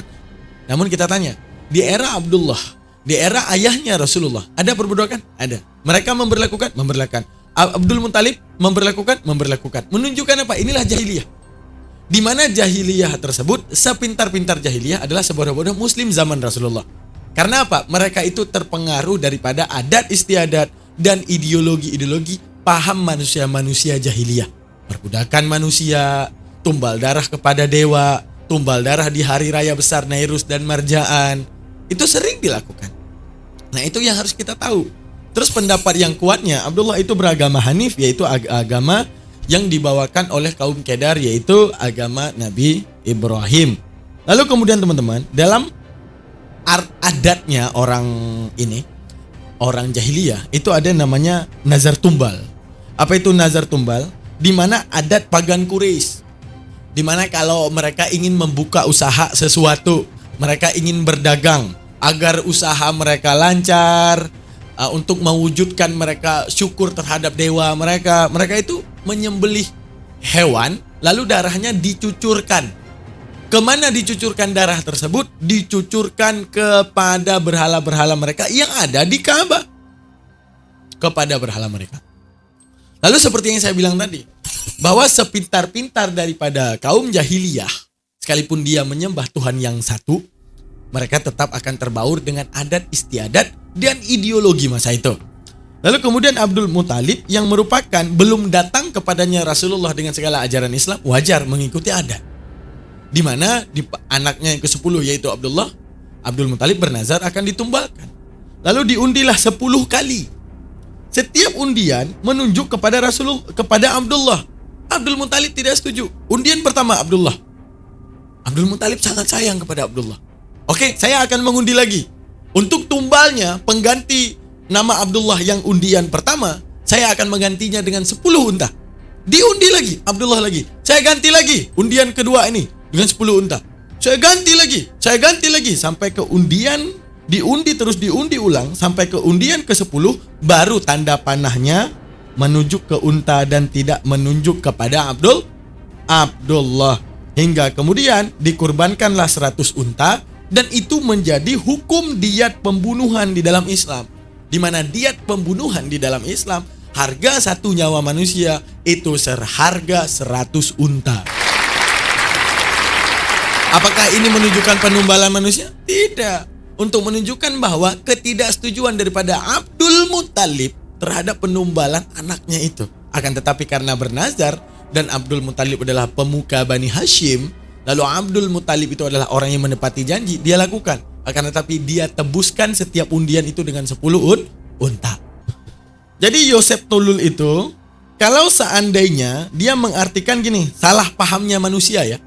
B: Namun kita tanya, di era Abdullah, di era ayahnya Rasulullah, ada perbudakan? Ada. Mereka memberlakukan. Abdul Muthalib memberlakukan. Menunjukkan apa? Inilah jahiliyah. Di mana jahiliyah tersebut, sepintar-pintar jahiliyah adalah sebodoh-bodoh muslim zaman Rasulullah. Karena apa? Mereka itu terpengaruh daripada adat istiadat dan ideologi-ideologi paham manusia-manusia jahiliyah. Perbudakan manusia, tumbal darah kepada dewa, tumbal darah di hari raya besar Nairus dan Marjaan. Itu sering dilakukan. Nah, itu yang harus kita tahu. Terus pendapat yang kuatnya, Abdullah itu beragama Hanif, yaitu agama yang dibawakan oleh kaum Kedar, yaitu agama Nabi Ibrahim. Lalu kemudian teman-teman, dalam adatnya orang jahiliyah itu ada namanya nazar tumbal. Apa itu nazar tumbal? Di mana adat pagan Quraisy, di mana kalau mereka ingin membuka usaha sesuatu, mereka ingin berdagang agar usaha mereka lancar, untuk mewujudkan mereka syukur terhadap dewa mereka itu menyembelih hewan lalu darahnya dicucurkan. Kemana dicucurkan darah tersebut? Dicucurkan kepada berhala-berhala mereka yang ada di Ka'bah. Kepada berhala mereka. Lalu seperti yang saya bilang tadi, bahwa sepintar-pintar daripada kaum jahiliyah, sekalipun dia menyembah Tuhan yang satu, mereka tetap akan terbaur dengan adat istiadat dan ideologi masa itu. Lalu kemudian Abdul Muthalib yang merupakan belum datang kepadanya Rasulullah dengan segala ajaran Islam, wajar mengikuti adat. Di mana di anaknya yang ke-10 yaitu Abdul Muthalib bernazar akan ditumbalkan. Lalu diundilah 10 kali. Setiap undian menunjuk kepada kepada Abdullah. Abdul Muthalib tidak setuju. Undian pertama Abdul Muthalib sangat sayang kepada Abdullah. Oke, saya akan mengundi lagi. Untuk tumbalnya, pengganti nama Abdullah yang undian pertama, saya akan menggantinya dengan 10 unta. Diundi lagi, Abdullah lagi. Saya ganti lagi, undian kedua ini dengan 10 unta. Saya ganti lagi, sampai ke undian, diundi terus diundi ulang, sampai ke undian ke-10, baru tanda panahnya menunjuk ke unta dan tidak menunjuk kepada Abdullah. Hingga kemudian dikurbankanlah 100 unta, dan itu menjadi hukum diat pembunuhan di dalam Islam. Di mana diat pembunuhan di dalam Islam, harga satu nyawa manusia itu seharga 100 unta. Apakah ini menunjukkan penumbalan manusia? Tidak. Untuk menunjukkan bahwa ketidaksetujuan daripada Abdul Muthalib terhadap penumbalan anaknya itu. Akan tetapi karena bernazar, dan Abdul Muthalib adalah pemuka Bani Hashim, lalu Abdul Muthalib itu adalah orang yang menepati janji, dia lakukan. Akan tetapi dia tebuskan setiap undian itu dengan 10 unta. Jadi Yosef Tulul itu, kalau seandainya dia mengartikan gini, salah pahamnya manusia ya.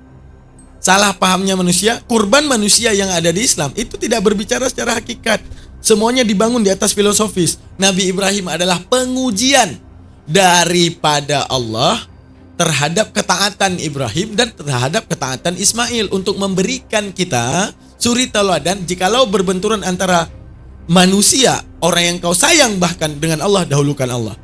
B: Salah pahamnya manusia, kurban manusia yang ada di Islam itu tidak berbicara secara hakikat. Semuanya dibangun di atas filosofis. Nabi Ibrahim adalah pengujian daripada Allah terhadap ketaatan Ibrahim dan terhadap ketaatan Ismail, untuk memberikan kita suri tauladan jikalau berbenturan antara manusia, orang yang kau sayang bahkan dengan Allah, dahulukan Allah.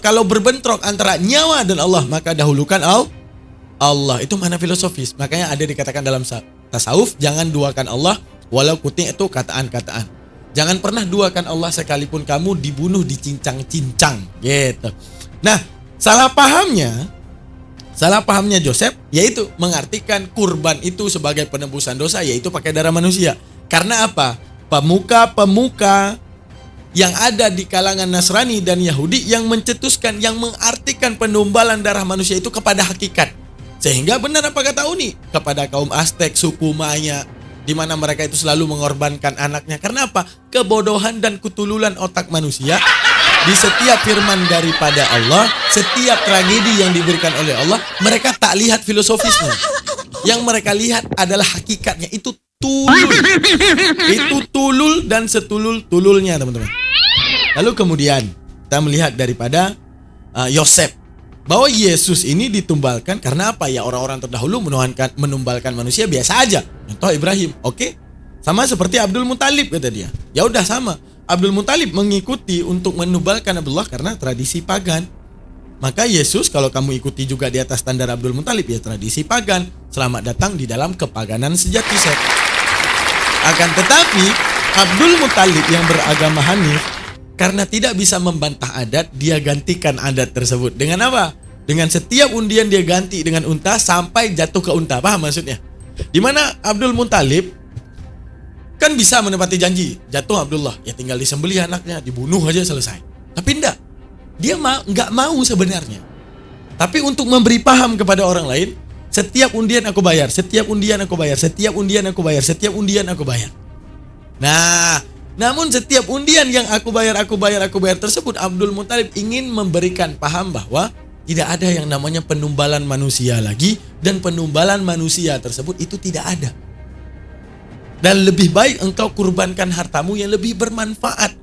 B: Kalau berbentrok antara nyawa dan Allah, maka dahulukan Allah. Itu mana filosofis. Makanya ada dikatakan dalam tasawuf, jangan duakan Allah walau kuting itu kataan-kataan. Jangan pernah duakan Allah sekalipun kamu dibunuh, dicincang-cincang gitu. Nah, salah pahamnya Joseph yaitu mengartikan kurban itu sebagai penebusan dosa, yaitu pakai darah manusia. Karena apa? Pemuka-pemuka yang ada di kalangan Nasrani dan Yahudi yang mencetuskan, yang mengartikan penumbalan darah manusia itu kepada hakikat. Sehingga benar apa kata Uni, kepada kaum Aztec, suku Maya, di mana mereka itu selalu mengorbankan anaknya. Karena apa? Kebodohan dan ketululan otak manusia. Di setiap firman daripada Allah, setiap tragedi yang diberikan oleh Allah, mereka tak lihat filosofisnya. Yang mereka lihat adalah hakikatnya. Itu tulul. Itu tulul dan setulul-tululnya, teman-teman. Lalu kemudian kita melihat daripada Yosef, bahwa Yesus ini ditumbalkan karena apa? Ya, orang-orang terdahulu menumbalkan manusia biasa aja. Contoh Ibrahim, oke? Sama seperti Abdul Muthalib, kata dia. Ya udah sama. Abdul Muthalib mengikuti untuk menumbalkan Abdullah karena tradisi pagan. Maka Yesus kalau kamu ikuti juga di atas standar Abdul Muthalib, ya tradisi pagan. Selamat datang di dalam kepaganan sejati, Seth. Akan tetapi Abdul Muthalib yang beragama Hanif, karena tidak bisa membantah adat, dia gantikan adat tersebut. Dengan apa? Dengan setiap undian dia ganti dengan unta sampai jatuh ke unta. Paham maksudnya? Dimana Abdul Muthalib kan bisa menepati janji, jatuh Abdullah, ya tinggal disembelih anaknya, dibunuh aja selesai. Tapi enggak, dia nggak mau sebenarnya. Tapi untuk memberi paham kepada orang lain, setiap undian aku bayar, setiap undian aku bayar, setiap undian aku bayar, setiap undian aku bayar. Nah, namun setiap undian yang aku bayar tersebut, Abdul Muthalib ingin memberikan paham bahwa tidak ada yang namanya penumbalan manusia lagi, dan penumbalan manusia tersebut itu tidak ada. Dan lebih baik engkau kurbankan hartamu yang lebih bermanfaat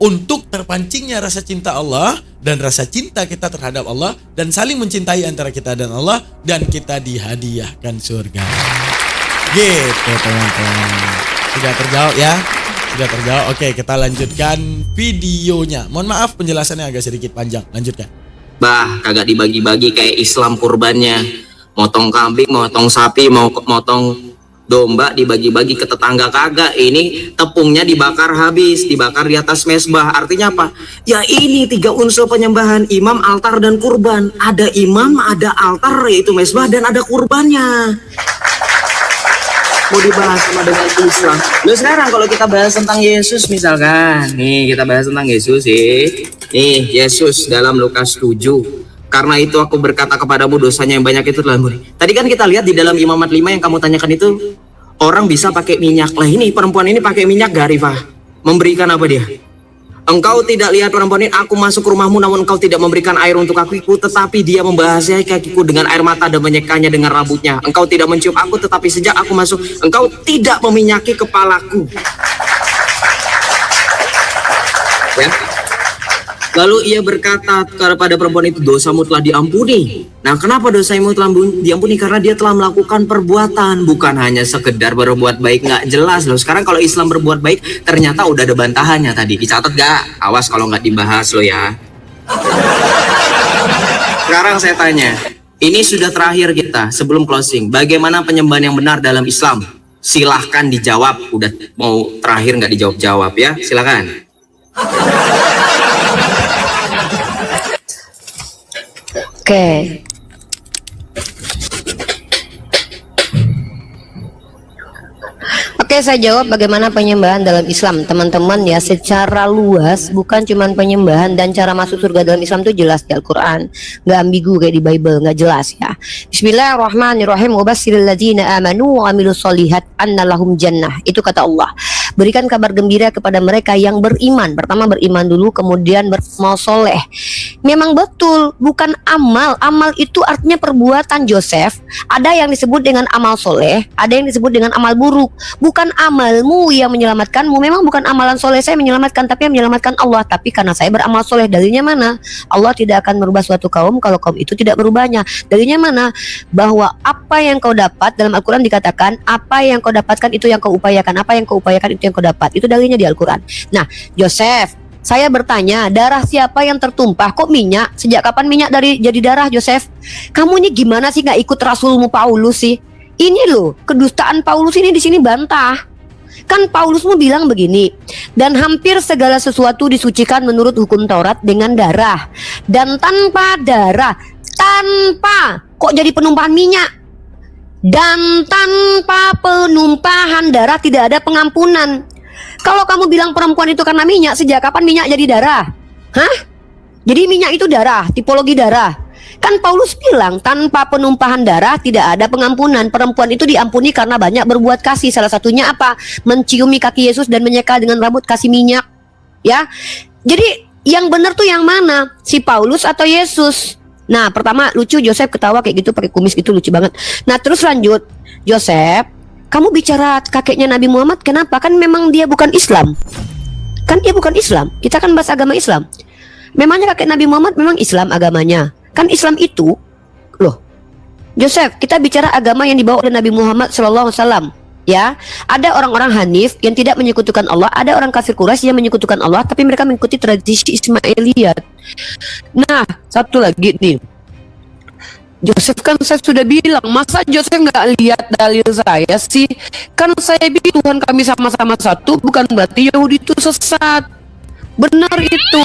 B: untuk terpancingnya rasa cinta Allah dan rasa cinta kita terhadap Allah, dan saling mencintai antara kita dan Allah, dan kita dihadiahkan surga. Gitu teman-teman. Sudah terjawab ya? Sudah terjawab. Oke, kita lanjutkan videonya. Mohon maaf penjelasannya agak sedikit panjang. Lanjutkan.
D: Bah, kagak dibagi-bagi kayak Islam kurbannya. Motong kambing, motong sapi, motong domba dibagi-bagi ke tetangga, kagak. Ini tepungnya dibakar habis, dibakar di atas mezbah. Artinya apa? Ya ini 3 unsur penyembahan: imam, altar, dan kurban. Ada imam, ada altar yaitu mezbah, dan ada kurbannya. Mau dibahas sama dengan Islam. Lalu sekarang kalau kita bahas tentang Yesus misalkan, nih kita bahas tentang Yesus sih. Nih Yesus dalam Lukas 7. Karena itu aku berkata kepadamu, dosanya yang banyak itu telah murni. Tadi kan kita lihat di dalam Imamat 5 yang kamu tanyakan itu, orang bisa pakai minyak. Lah ini perempuan ini pakai minyak gak, Rifah? Memberikan apa dia? Engkau tidak lihat perempuan ini, aku masuk ke rumahmu namun engkau tidak memberikan air untuk kakiku, tetapi dia membahasai kakiku dengan air mata dan menyekanya dengan rambutnya. Engkau tidak mencium aku, tetapi sejak aku masuk, engkau tidak meminyaki kepalaku. Ya. Lalu ia berkata kepada perempuan itu, dosamu telah diampuni. Nah, kenapa dosamu telah diampuni? Karena dia telah melakukan perbuatan, bukan hanya sekedar berbuat baik. Nggak jelas loh. Sekarang kalau Islam berbuat baik, ternyata udah ada bantahannya tadi. Dicatat gak? Awas kalau nggak dibahas lo ya. Sekarang saya tanya, ini sudah terakhir kita sebelum closing. Bagaimana penyembahan yang benar dalam Islam? Silahkan dijawab. Udah mau terakhir nggak dijawab-jawab ya? Silahkan.
C: Oke. Oke, saya jawab bagaimana penyembahan dalam Islam, teman-teman ya, secara luas, bukan cuman penyembahan dan cara masuk surga dalam Islam itu jelas di Al-Quran, nggak ambigu kayak di Bible, nggak jelas ya. Bismillahirrahmanirrahim. Wabashiril ladzina amanu wa amilus solihat anna lahum jannah. Itu kata Allah. Berikan kabar gembira kepada mereka yang beriman. Pertama beriman dulu, kemudian beramal soleh. Memang betul, bukan amal. Amal itu artinya perbuatan, Joseph. Ada yang disebut dengan amal soleh, ada yang disebut dengan amal buruk. Bukan amalmu yang menyelamatkanmu. Memang bukan amalan soleh saya menyelamatkan, tapi yang menyelamatkan Allah. Tapi karena saya beramal soleh, dalilnya mana? Allah tidak akan merubah suatu kaum kalau kaum itu tidak berubahnya. Dalilnya mana? Bahwa apa yang kau dapat, dalam Al-Quran dikatakan, apa yang kau dapatkan itu yang kau upayakan. Apa yang kau upayakan itu yang kau dapat. Itu dalilnya di Al-Quran. Nah, Joseph, saya bertanya, darah siapa yang tertumpah? Kok minyak? Sejak kapan minyak jadi darah, Joseph? Kamu ini gimana sih nggak ikut Rasulmu Paulus sih? Ini loh, kedustaan Paulus ini di sini bantah. Kan Paulusmu bilang begini, dan hampir segala sesuatu disucikan menurut hukum Taurat dengan darah. Dan tanpa darah, kok jadi penumpahan minyak? Dan tanpa penumpahan darah tidak ada pengampunan. Kalau kamu bilang perempuan itu karena minyak, sejak kapan minyak jadi darah? Hah? Jadi minyak itu darah, tipologi darah. Kan Paulus bilang tanpa penumpahan darah tidak ada pengampunan. Perempuan itu diampuni karena banyak berbuat kasih. Salah satunya apa? Menciumi kaki Yesus dan menyeka dengan rambut kasih minyak. Ya. Jadi yang benar tuh yang mana? Si Paulus atau Yesus? Nah, pertama lucu, Joseph ketawa kayak gitu pakai kumis gitu, lucu banget. Nah, terus lanjut. Joseph, kamu bicara kakeknya Nabi Muhammad, kenapa? Kan memang dia bukan Islam. Kan dia bukan Islam. Kita kan bahas agama Islam. Memangnya kakek Nabi Muhammad memang Islam agamanya. Kan Islam itu, loh, Joseph, kita bicara agama yang dibawa oleh Nabi Muhammad SAW. Ya, ada orang-orang Hanif yang tidak menyekutukan Allah, ada orang kafir Quraisy yang menyekutukan Allah, tapi mereka mengikuti tradisi Ismailiyat. Nah, satu lagi nih, Joseph, kan saya sudah bilang, masa Joseph nggak lihat dalil saya sih? Kan saya bilang Tuhan kami sama-sama satu, bukan berarti Yahudi itu sesat. Benar itu,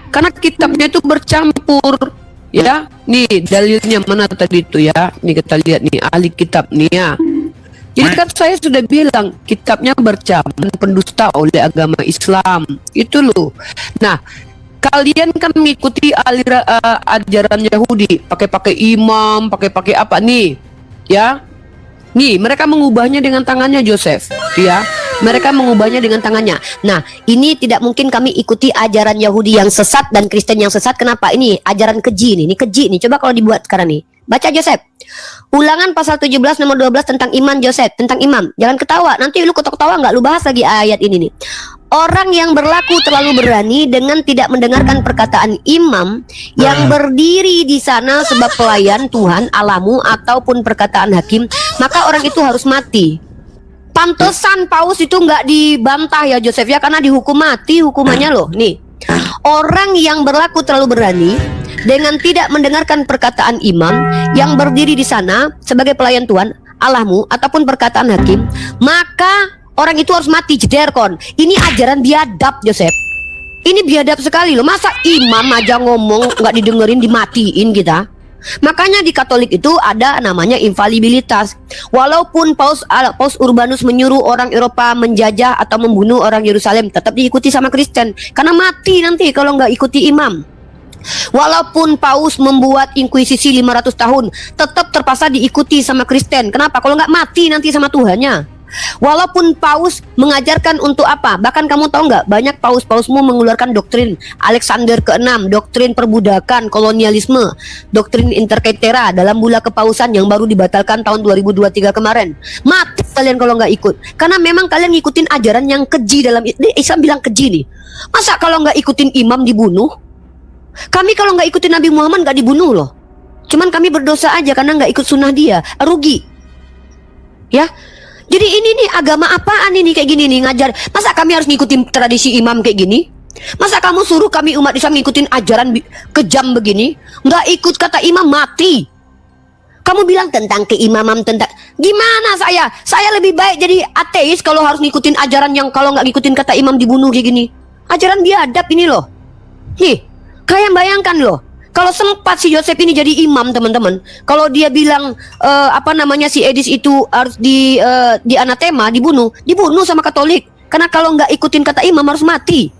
C: karena kitabnya itu bercampur. Ya, nih dalilnya mana tadi itu ya? Nih kita lihat nih ahli kitab nih ya. Jadi kan saya sudah bilang kitabnya bercampur, pendusta oleh agama Islam. Itu loh. Nah, kalian kan mengikuti ajaran Yahudi, pakai imam, pakai apa nih? Ya. Nih, mereka mengubahnya dengan tangannya, Joseph. Ya. Mereka mengubahnya dengan tangannya. Nah, ini tidak mungkin kami ikuti ajaran Yahudi yang sesat dan Kristen yang sesat. Kenapa? Ini ajaran keji nih. Ini keji nih. Coba kalau dibuat sekarang nih. Baca, Joseph. Ulangan pasal 17 nomor 12 tentang iman, Joseph. Tentang imam. Jangan ketawa. Nanti lu ketawa nggak? Lu bahas lagi ayat ini nih. Orang yang berlaku terlalu berani dengan tidak mendengarkan perkataan imam yang berdiri di sana sebab pelayan Tuhan Allahmu ataupun perkataan hakim, maka orang itu harus mati. Pantesan Paus itu nggak dibantah ya, Joseph ya, karena dihukum mati hukumannya loh. Nih, orang yang berlaku terlalu berani dengan tidak mendengarkan perkataan imam yang berdiri di sana sebagai pelayan Tuhan Allahmu ataupun perkataan hakim, maka orang itu harus mati. Jederkon. Ini ajaran biadab, Joseph. Ini biadab sekali loh. Masa imam aja ngomong nggak didengerin, dimatiin kita? Makanya di Katolik itu ada namanya infalibilitas. Walaupun Paus Urbanus menyuruh orang Eropa menjajah atau membunuh orang Yerusalem, tetap diikuti sama Kristen karena mati nanti kalau nggak ikuti imam. Walaupun Paus membuat inkuisisi 500 tahun, tetap terpaksa diikuti sama Kristen. Kenapa? Kalau nggak mati nanti sama Tuhannya. Walaupun paus mengajarkan untuk apa? Bahkan kamu tahu nggak, banyak paus-pausmu mengeluarkan doktrin Alexander ke-6, doktrin perbudakan, kolonialisme, doktrin interkaitera dalam bula kepausan yang baru dibatalkan tahun 2023 kemarin. Mati kalian kalau nggak ikut. Karena memang kalian ngikutin ajaran yang keji dalam Islam, bilang keji nih. Masa kalau nggak ikutin imam dibunuh? Kami kalau nggak ikutin Nabi Muhammad nggak dibunuh loh. Cuman kami berdosa aja karena nggak ikut sunnah dia, rugi. Ya, jadi ini nih agama apaan ini kayak gini nih ngajar? Masa kami harus ngikutin tradisi imam kayak gini? Masa kamu suruh kami umat Islam ngikutin ajaran kejam begini? Nggak ikut kata imam mati. Kamu bilang tentang keimaman, tentang gimana saya? Saya lebih baik jadi ateis kalau harus ngikutin ajaran yang kalau nggak ngikutin kata imam dibunuh kayak gini. Ajaran biadab ini loh. Nih, kalian bayangkan loh. Kalau sempat si Yosef ini jadi imam, teman-teman, kalau dia bilang si Edis itu harus di anatema, dibunuh sama Katolik. Karena kalau nggak ikutin kata imam harus mati.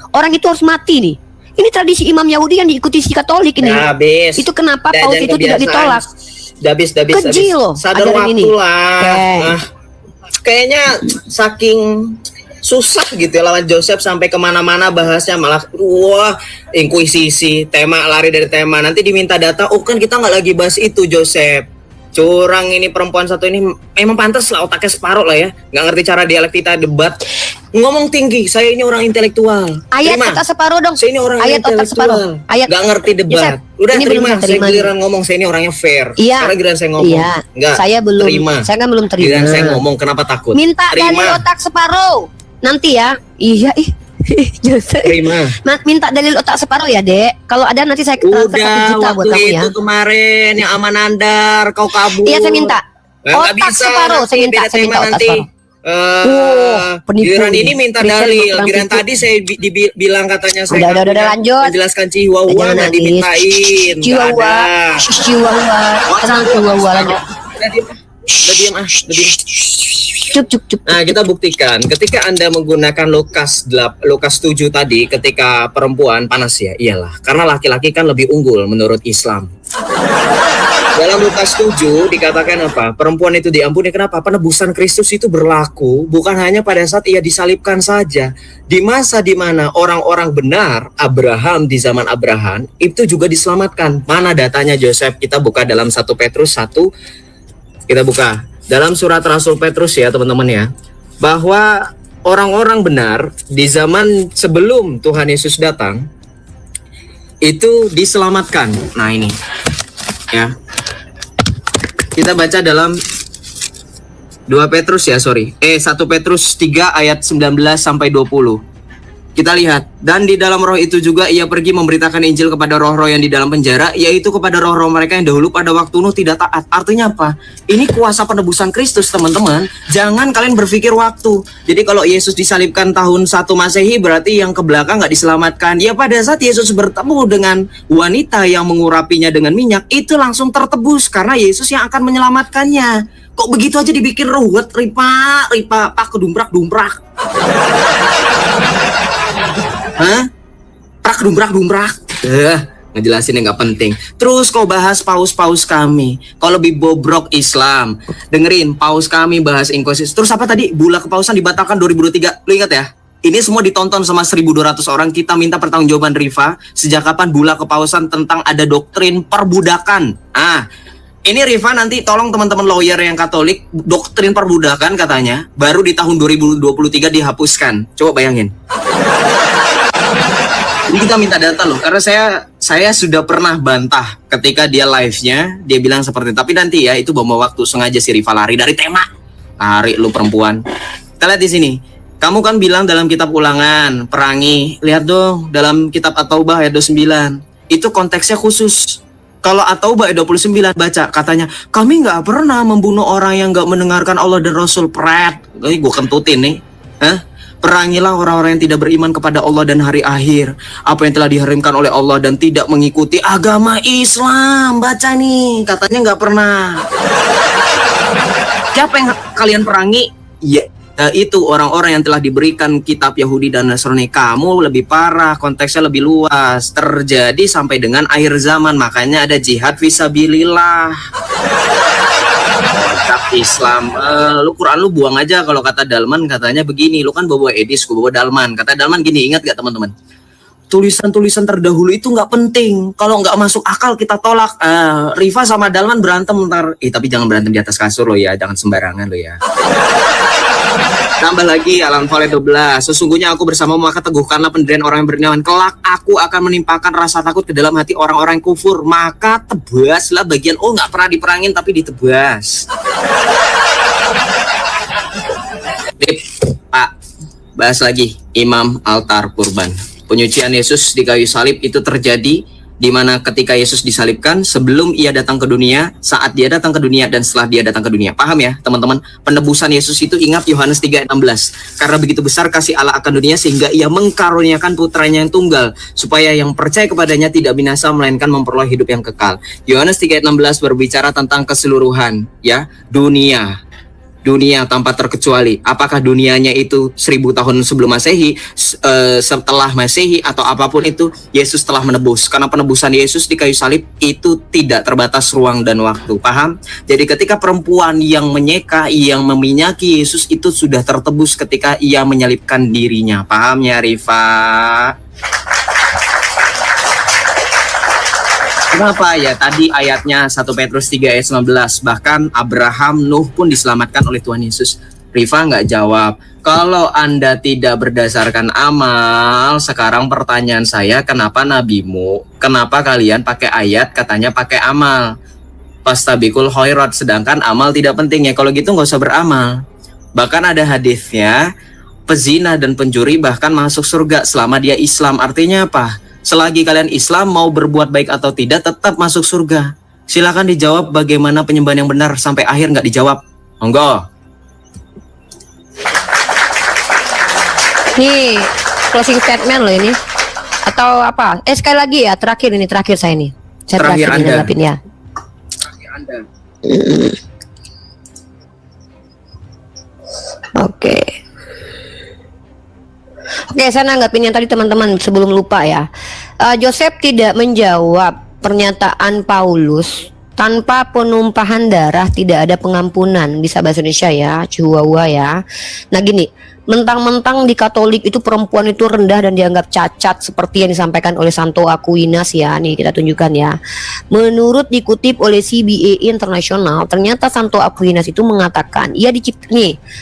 C: Orang itu harus mati nih. Ini tradisi imam Yahudi yang diikuti si Katolik ini.
D: Nah, habis.
C: Itu kenapa
D: Dan
C: paus itu tidak ditolak?
D: Habis.
C: Keji loh
D: Sadar
C: ajaran
D: waktu
C: ini.
D: lah. Kayaknya saking susah gitu ya lawan Joseph sampai kemana-mana bahasnya malah wah inkuisisi, tema lari dari tema, nanti diminta data, oh kan kita nggak lagi bahas itu Joseph. Curang ini perempuan satu ini, emang pantas lah otaknya separuh lah ya, nggak ngerti cara dialektika debat, ngomong tinggi, saya ini orang intelektual.
C: Ayat
D: Terima.
C: otak separuh dong.
D: Saya ini orang
C: Ayat otak
D: intelektual,
C: separuh. Ayat
D: nggak ngerti debat.
C: Yosef,
D: Udah
C: ini belum
D: terima,
C: saya
D: saya
C: terima nih.
D: giliran ngomong, saya ini orangnya fair.
C: Iya.
D: Sekarang giliran saya ngomong,
C: Iya.
D: nggak.
C: Saya belum.
D: Terima.
C: Saya kan belum terima.
D: Giliran saya ngomong, kenapa takut?
C: Minta
D: Terima.
C: dalil otak separuh. Nanti ya. Iya Joseph.
D: Terima.
C: Minta dalil otak separuh ya, Dek. Kalau ada nanti saya transfer 1
D: Udah
C: juta buat
D: waktu
C: kamu ya.
D: itu kemarin yang Amanandar kau kabur.
C: Iya, saya minta.
D: Nggak
C: Otak
D: bisa,
C: separuh,
D: nanti
C: saya minta,
D: beda
C: saya minta
D: tema
C: otak
D: nanti.
C: separuh. Penipu
D: Giliran
C: nih.
D: ini minta
C: Christian
D: dalil.
C: mau
D: Giliran
C: penipu.
D: tadi saya bilang katanya saya
C: Udah,
D: nggak punya
C: lanjut.
D: menjelaskan Chihuahua
C: Jangan
D: nggak
C: nangis.
D: dimintain. Nggak
C: Chihuahua,
D: ada.
C: Chihuahua, tenang Chihuahua lanjut.
D: Udah diam udah diam.
C: Cuk.
D: Nah, kita buktikan ketika Anda menggunakan Lukas 7 tadi, ketika perempuan panas ya, iyalah, karena laki-laki kan lebih unggul menurut Islam. Dalam Lukas 7 dikatakan apa? Perempuan itu diampuni, kenapa? Penebusan Kristus itu berlaku bukan hanya pada saat ia disalibkan saja. Di masa di mana orang-orang benar, Abraham di zaman Abraham, itu juga diselamatkan. Mana datanya Joseph? Kita buka dalam 1 Petrus 1. Kita buka dalam surat Rasul Petrus ya teman-teman ya, bahwa orang-orang benar di zaman sebelum Tuhan Yesus datang itu diselamatkan. Nah ini ya, kita baca dalam 1 Petrus 3 ayat 19 sampai 20. Kita lihat, dan di dalam roh itu juga ia pergi memberitakan Injil kepada roh-roh yang di dalam penjara, yaitu kepada roh-roh mereka yang dahulu pada waktu Nuh tidak taat. Artinya apa? Ini kuasa penebusan Kristus, teman-teman. Jangan kalian berpikir waktu. Jadi kalau Yesus disalibkan tahun 1 Masehi, berarti yang ke belakang nggak diselamatkan. Ya pada saat Yesus bertemu dengan wanita yang mengurapinya dengan minyak, itu langsung tertebus karena Yesus yang akan menyelamatkannya. Kok begitu aja dibikin ruwet, ripa, pak kedumprak. Hah? Dumprak. Ngejelasin yang nggak penting. Terus kau bahas paus-paus kami. Kau lebih bobrok Islam. Dengerin, paus kami bahas inkuisisi. Terus apa tadi? Bula kepausan dibatalkan 2023. Lu ingat ya? Ini semua ditonton sama 1.200 orang. Kita minta pertanggungjawaban Rifa. Sejak kapan bula kepausan tentang ada doktrin perbudakan? Ini Rifa nanti tolong teman-teman lawyer yang Katolik, doktrin perbudakan katanya baru di tahun 2023 dihapuskan. Coba bayangin. Ini kita minta data loh, karena saya sudah pernah bantah ketika dia live-nya, dia bilang seperti itu. Tapi nanti ya itu bawa waktu, sengaja si Rifa lari dari tema. Lari lu perempuan. Kita lihat di sini. Kamu kan bilang dalam kitab Ulangan, perangi. Lihat dong dalam kitab At-Taubah ayat 29. Itu konteksnya khusus. Kalau At-Taubah ayat 29 baca katanya, kami nggak pernah membunuh orang yang nggak mendengarkan Allah dan Rasul. Pret. Ini gue kentutin nih. Perangilah orang-orang yang tidak beriman kepada Allah dan hari akhir, apa yang telah diharamkan oleh Allah dan tidak mengikuti agama Islam. Baca nih, katanya nggak pernah. Siapa yang kalian perangi? Ya, itu orang-orang yang telah diberikan kitab Yahudi dan Nasrani. Kamu lebih parah, konteksnya lebih luas, terjadi sampai dengan akhir zaman. Makanya ada jihad fisabilillah. Kitab Islam, lu Quran lu buang aja. Kalau kata Dalman katanya begini, lu kan bawa Edis, gua bawa Dalman. Kata Dalman gini, ingat gak teman-teman? Tulisan-tulisan terdahulu itu nggak penting. Kalau nggak masuk akal kita tolak. Riva sama Dalman berantem ntar. Tapi jangan berantem di atas kasur lo ya, jangan sembarangan lo ya. Tambah lagi Al-Anfal 12. Sesungguhnya aku bersamamu, maka teguhkanlah pendirian orang yang beriman. Kelak aku akan menimpakan rasa takut ke dalam hati orang-orang yang kufur. Maka tebaslah bagian nggak pernah diperangin tapi ditebas. Pak, bahas lagi Imam Altar Kurban. Penyucian Yesus di kayu salib itu terjadi di mana ketika Yesus disalibkan, sebelum ia datang ke dunia, saat dia datang ke dunia, dan setelah dia datang ke dunia. Paham ya teman-teman? Penebusan Yesus itu, ingat Yohanes 3:16. Karena begitu besar kasih Allah akan dunia sehingga ia mengkaruniakan putranya yang tunggal, supaya yang percaya kepadanya tidak binasa melainkan memperoleh hidup yang kekal. Yohanes 3:16 berbicara tentang keseluruhan ya, dunia tanpa terkecuali. Apakah dunianya itu 1000 tahun sebelum Masehi, setelah Masehi, atau apapun itu, Yesus telah menebus. Karena penebusan Yesus di kayu salib itu tidak terbatas ruang dan waktu. Paham? Jadi ketika perempuan yang menyeka, yang meminyaki Yesus itu sudah tertebus ketika ia menyalibkan dirinya. Paham ya Rifa? Kenapa ya tadi ayatnya 1 Petrus 3 ayat 19, bahkan Abraham, Nuh pun diselamatkan oleh Tuhan Yesus. Rifa nggak jawab. Kalau Anda tidak berdasarkan amal, sekarang pertanyaan saya, kenapa nabimu, kenapa kalian pakai ayat katanya pakai amal? Fastabikul khairat, sedangkan amal tidak penting ya. Kalau gitu nggak usah beramal. Bahkan ada hadisnya, pezina dan pencuri bahkan masuk surga selama dia Islam. Artinya apa? Selagi kalian Islam, mau berbuat baik atau tidak, tetap masuk surga. Silakan dijawab bagaimana penyembahan yang benar. Sampai akhir nggak dijawab. Monggo.
C: Nih closing statement loh ini. Atau apa? Sekali lagi ya, terakhir saya nih. Saya
D: Terakhir Anda.
C: nanggapin ya. Oke. Oke, saya nanggapin yang tadi teman-teman sebelum lupa ya. Joseph tidak menjawab pernyataan Paulus, tanpa penumpahan darah tidak ada pengampunan. Bisa bahasa Indonesia ya, Chihuahua ya. Nah gini, mentang-mentang di Katolik itu perempuan itu rendah dan dianggap cacat seperti yang disampaikan oleh Santo Aquinas ya. Nih kita tunjukkan ya. Menurut dikutip oleh CBA International, ternyata Santo Aquinas itu mengatakan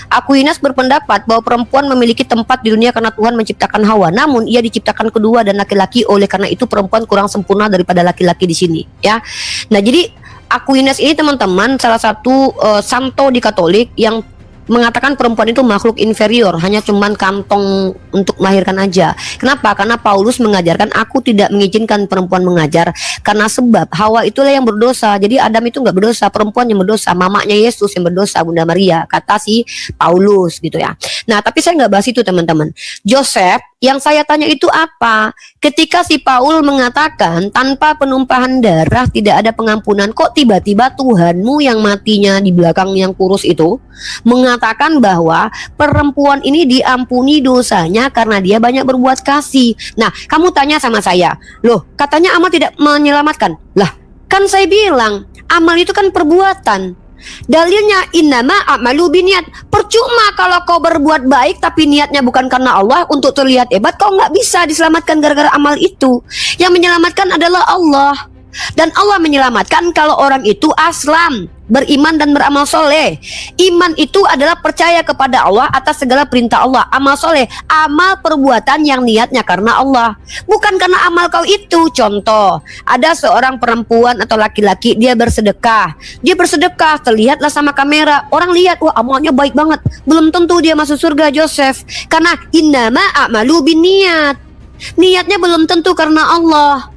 C: Aquinas berpendapat bahwa perempuan memiliki tempat di dunia karena Tuhan menciptakan Hawa. Namun ia diciptakan kedua dan laki-laki, oleh karena itu perempuan kurang sempurna daripada laki-laki di sini ya. Nah jadi Aquinas ini teman-teman salah satu santo di Katolik yang mengatakan perempuan itu makhluk inferior, hanya cuman kantong untuk melahirkan aja. Kenapa? Karena Paulus mengajarkan, aku tidak mengizinkan perempuan mengajar, karena sebab Hawa itulah yang berdosa. Jadi Adam itu nggak berdosa, perempuan yang berdosa, mamanya Yesus yang berdosa, Bunda Maria, kata si Paulus gitu ya. Nah tapi saya nggak bahas itu teman-teman. Joseph, yang saya tanya itu apa? Ketika si Paul mengatakan tanpa penumpahan darah tidak ada pengampunan, kok tiba-tiba Tuhanmu yang matinya di belakang yang kurus itu mengatakan bahwa perempuan ini diampuni dosanya karena dia banyak berbuat kasih. Nah, kamu tanya sama saya, loh katanya amal tidak menyelamatkan. Lah, kan saya bilang amal itu kan perbuatan. Dalilnya innama a'malu biniat. Percuma kalau kau berbuat baik tapi niatnya bukan karena Allah untuk terlihat hebat, kau nggak bisa diselamatkan gara-gara amal itu. Yang menyelamatkan adalah Allah. Dan Allah menyelamatkan kalau orang itu aslam, beriman dan beramal soleh. Iman itu adalah percaya kepada Allah atas segala perintah Allah. Amal soleh, amal perbuatan yang niatnya karena Allah, bukan karena amal kau itu. Contoh, ada seorang perempuan atau laki-laki, dia bersedekah. Dia bersedekah, terlihatlah sama kamera. Orang lihat, wah amalnya baik banget. Belum tentu dia masuk surga Joseph. Karena innama a'malu biniat. Niatnya belum tentu karena Allah.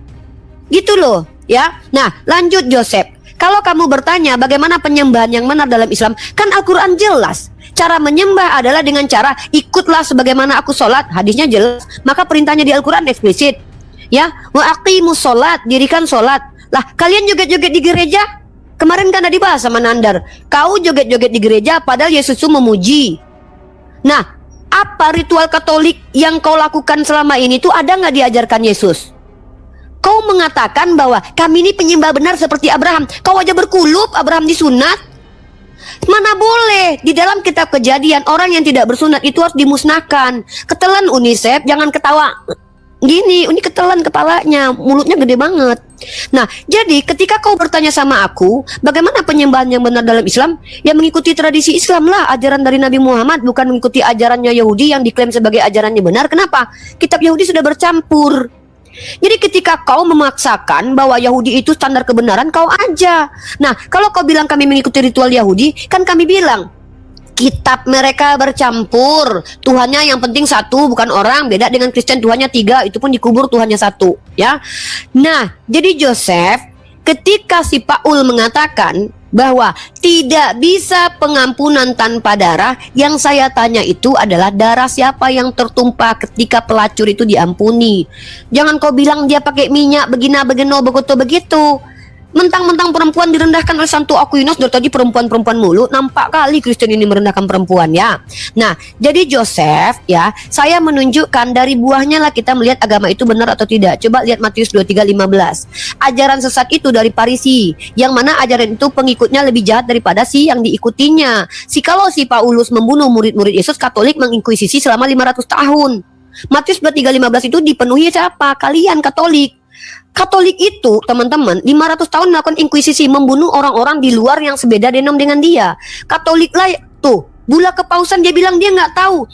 C: Gitu loh. Ya, nah lanjut Joseph. Kalau kamu bertanya bagaimana penyembahan yang benar dalam Islam, kan Al-Quran jelas. Cara menyembah adalah dengan cara ikutlah sebagaimana aku sholat. Hadisnya jelas. Maka perintahnya di Al-Quran eksplisit. Ya, wa aqimus sholat, dirikan sholat. Lah, kalian joget-joget di gereja? Kemarin kan ada dibahas sama Nandar. Kau joget-joget di gereja padahal Yesus itu memuji. Nah, apa ritual Katolik yang kau lakukan selama ini tuh ada nggak diajarkan Yesus? Kau mengatakan bahwa kami ini penyembah benar seperti Abraham. Kau aja berkulup, Abraham disunat. Mana boleh, di dalam kitab Kejadian orang yang tidak bersunat itu harus dimusnahkan. Ketelan UNICEF, jangan ketawa gini, ini ketelan kepalanya, mulutnya gede banget. Nah, jadi ketika kau bertanya sama aku, bagaimana penyembahan yang benar dalam Islam? Ya mengikuti tradisi Islam lah, ajaran dari Nabi Muhammad, bukan mengikuti ajarannya Yahudi yang diklaim sebagai ajarannya benar. Kenapa? Kitab Yahudi sudah bercampur. Jadi ketika kau memaksakan bahwa Yahudi itu standar kebenaran, kau aja. Nah, kalau kau bilang kami mengikuti ritual Yahudi, kan kami bilang kitab mereka bercampur. Tuhannya yang penting satu, bukan orang. Beda dengan Kristen, Tuhannya tiga, itu pun dikubur Tuhannya satu, ya. Nah, jadi Joseph, ketika si Paul mengatakan bahwa tidak bisa pengampunan tanpa darah, yang saya tanya itu adalah darah siapa yang tertumpah ketika pelacur itu diampuni. Jangan kau bilang dia pakai minyak begina begino begitu. Mentang-mentang perempuan direndahkan oleh Santo Aquinas. Dari tadi perempuan-perempuan mulu. Nampak kali Kristen ini merendahkan perempuan, ya. Nah, jadi Joseph, ya, saya menunjukkan dari buahnya lah kita melihat agama itu benar atau tidak. Coba lihat Matius 23:15. Ajaran sesat itu dari Farisi, yang mana ajaran itu pengikutnya lebih jahat daripada si yang diikutinya. Kalau si Paulus membunuh murid-murid Yesus, Katolik menginkuisisi selama 500 tahun. Matius 23:15 itu dipenuhi siapa? Kalian Katolik. Katolik itu, teman-teman, 500 tahun melakukan inkuisisi, membunuh orang-orang di luar yang sebeda denom dengan dia. Katolik lah tuh, bula kepausan dia bilang dia nggak tahu,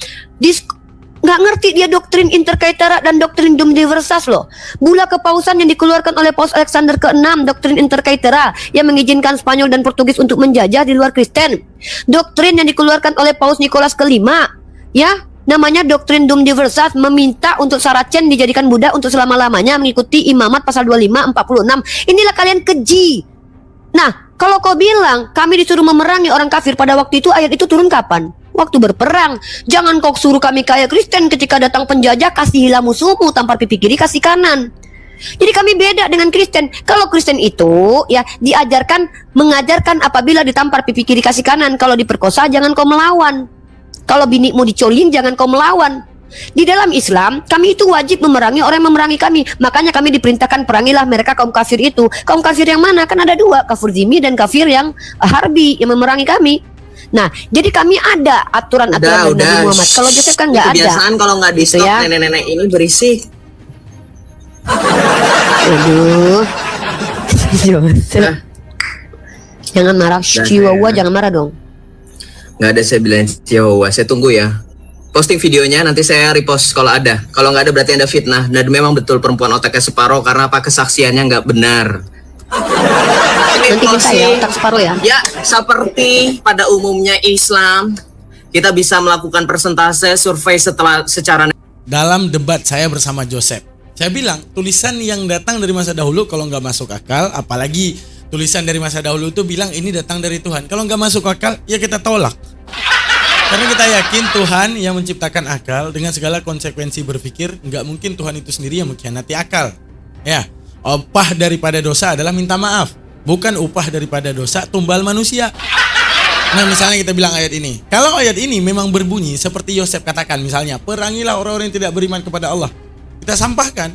C: nggak ngerti dia doktrin Inter Caetera dan doktrin Dum Diversas loh. Bula kepausan yang dikeluarkan oleh Paus Alexander ke-6, doktrin Inter Caetera yang mengizinkan Spanyol dan Portugis untuk menjajah di luar Kristen. Doktrin yang dikeluarkan oleh Paus Nikolas ke-5, ya, namanya doktrin Dum Diversas, meminta untuk Saracen dijadikan budak untuk selama-lamanya, mengikuti imamat pasal 25-46. Inilah kalian keji. Nah, kalau kau bilang kami disuruh memerangi orang kafir pada waktu itu, ayat itu turun kapan? Waktu berperang. Jangan kau suruh kami kayak Kristen ketika datang penjajah, kasihilah musuhmu, tampar pipi kiri kasih kanan. Jadi kami beda dengan Kristen. Kalau Kristen itu ya mengajarkan apabila ditampar pipi kiri kasih kanan, kalau diperkosa jangan kau melawan. Kalau binikmu dicolin, jangan kau melawan. Di dalam Islam, kami itu wajib memerangi orang yang memerangi kami. Makanya kami diperintahkan perangilah mereka kaum kafir itu. Kaum kafir yang mana? Kan ada dua, kafir zimmi dan kafir yang harbi, yang memerangi kami. Nah, jadi kami ada aturan-aturan dari Nabi Muhammad. Kalau Joseph kan nggak ada.
D: Kebiasaan kalau nggak di stop, ya. Nenek-nenek ini berisik.
C: Aduh, Joseph. Jangan marah, Chihuahua, jangan marah dong.
D: Nggak ada, saya bilang Chihuahua. Saya tunggu ya. Posting videonya, nanti saya repost kalau ada. Kalau nggak ada berarti ada fitnah. Dan memang betul perempuan otaknya separuh karena apa, kesaksiannya nggak benar.
C: Nanti kita ya otak separuh ya.
D: Ya, seperti pada umumnya Islam, kita bisa melakukan persentase survei secara
B: Dalam debat saya bersama Joseph, saya bilang tulisan yang datang dari masa dahulu kalau nggak masuk akal, apalagi tulisan dari masa dahulu itu bilang ini datang dari Tuhan. Kalau nggak masuk akal, ya kita tolak. Karena kita yakin Tuhan yang menciptakan akal dengan segala konsekuensi berpikir, nggak mungkin Tuhan itu sendiri yang mengkhianati akal. Ya, upah daripada dosa adalah minta maaf, bukan upah daripada dosa tumbal manusia. Nah, misalnya kita bilang ayat ini. Kalau ayat ini memang berbunyi seperti Yosef katakan, misalnya, perangilah orang-orang yang tidak beriman kepada Allah. Kita sampaikan.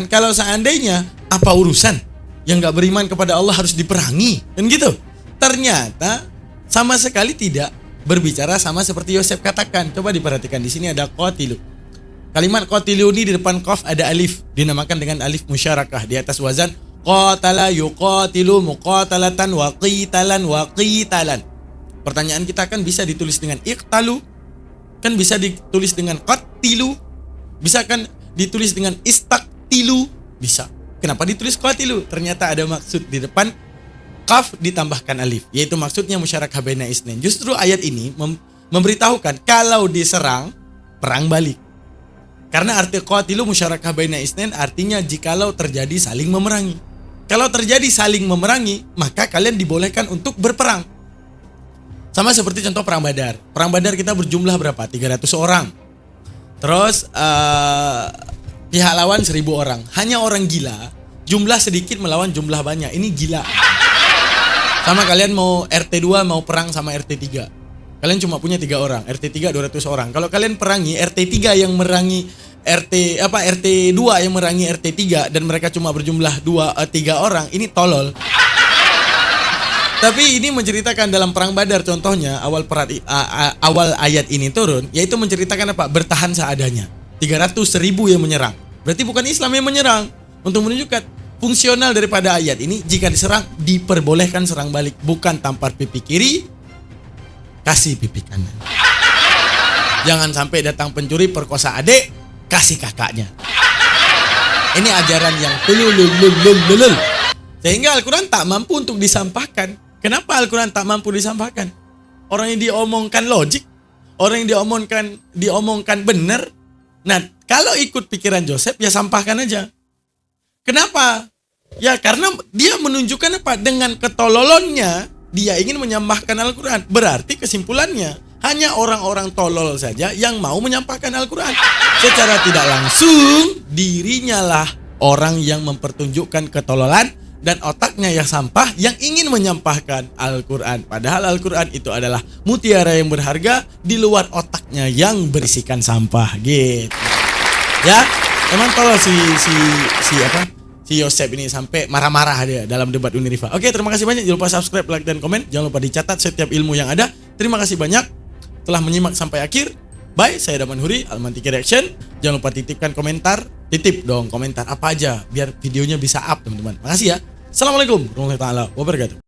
B: Kalau seandainya apa urusan yang gak beriman kepada Allah harus diperangi, kan gitu. Ternyata sama sekali tidak berbicara sama seperti Yosef katakan. Coba diperhatikan, di sini ada qatilu. Kalimat qatilu ini di depan qaf ada alif, dinamakan dengan alif musyarakah. Di atas wazan qatala yuqatilu muqatalatan wa qitalan. Pertanyaan kita kan bisa ditulis dengan iqtalu, kan bisa ditulis dengan qatilu, bisa kan ditulis dengan istaqtilu, bisa. Kenapa ditulis qatilu? Ternyata ada maksud di depan qaf ditambahkan alif, yaitu maksudnya musyarakah baina isnain. Justru ayat ini memberitahukan kalau diserang, perang balik. Karena arti qatilu musyarakah baina isnain artinya jikalau terjadi saling memerangi. Kalau terjadi saling memerangi, maka kalian dibolehkan untuk berperang. Sama seperti contoh perang Badar. Perang Badar kita berjumlah berapa? 300 orang. Terus pihak lawan 1000 orang. Hanya orang gila, jumlah sedikit melawan jumlah banyak. Ini gila. Sama kalian mau RT2 mau perang sama RT3. Kalian cuma punya 3 orang, RT 3 200 orang. Kalau kalian perangi RT 3 yang merangi RT 2 yang merangi RT 3 dan mereka cuma berjumlah 3 orang, ini tolol. Tapi ini menceritakan dalam perang Badar contohnya awal ayat ini turun, yaitu menceritakan apa? Bertahan seadanya. 300.000 yang menyerang. Berarti bukan Islam yang menyerang. Untuk menunjukkan fungsional daripada ayat ini, jika diserang diperbolehkan serang balik, bukan tampar pipi kiri, kasih pipi kanan. Jangan sampai datang pencuri perkosa adik, kasih kakaknya. Ini ajaran yang tulululululul. Sehingga Al-Quran tak mampu untuk disampaikan. Kenapa Al-Quran tak mampu disampaikan? Orang yang diomongkan logik, orang yang diomongkan benar. Nah, kalau ikut pikiran Joseph, ya sampahkan aja. Kenapa? Ya karena dia menunjukkan apa? Dengan ketololonnya, dia ingin menyampaikan Al-Quran. Berarti kesimpulannya, hanya orang-orang tolol saja yang mau menyampaikan Al-Quran. Secara tidak langsung, dirinya lah orang yang mempertunjukkan ketololan dan otaknya yang sampah yang ingin menyampaikan Al-Quran. Padahal Al-Quran itu adalah mutiara yang berharga di luar otaknya yang berisikan sampah gitu. Ya, emang tolol si Yosef ini sampai marah-marah dia dalam debat Unirifa. Oke, terima kasih banyak. Jangan lupa subscribe, like, dan komen. Jangan lupa dicatat setiap ilmu yang ada. Terima kasih banyak telah menyimak sampai akhir. Bye, saya Daman Huri, Almantiki Reaction. Jangan lupa titipkan komentar. Titip dong komentar apa aja biar videonya bisa up, teman-teman. Makasih ya. Assalamualaikum warahmatullahi wabarakatuh.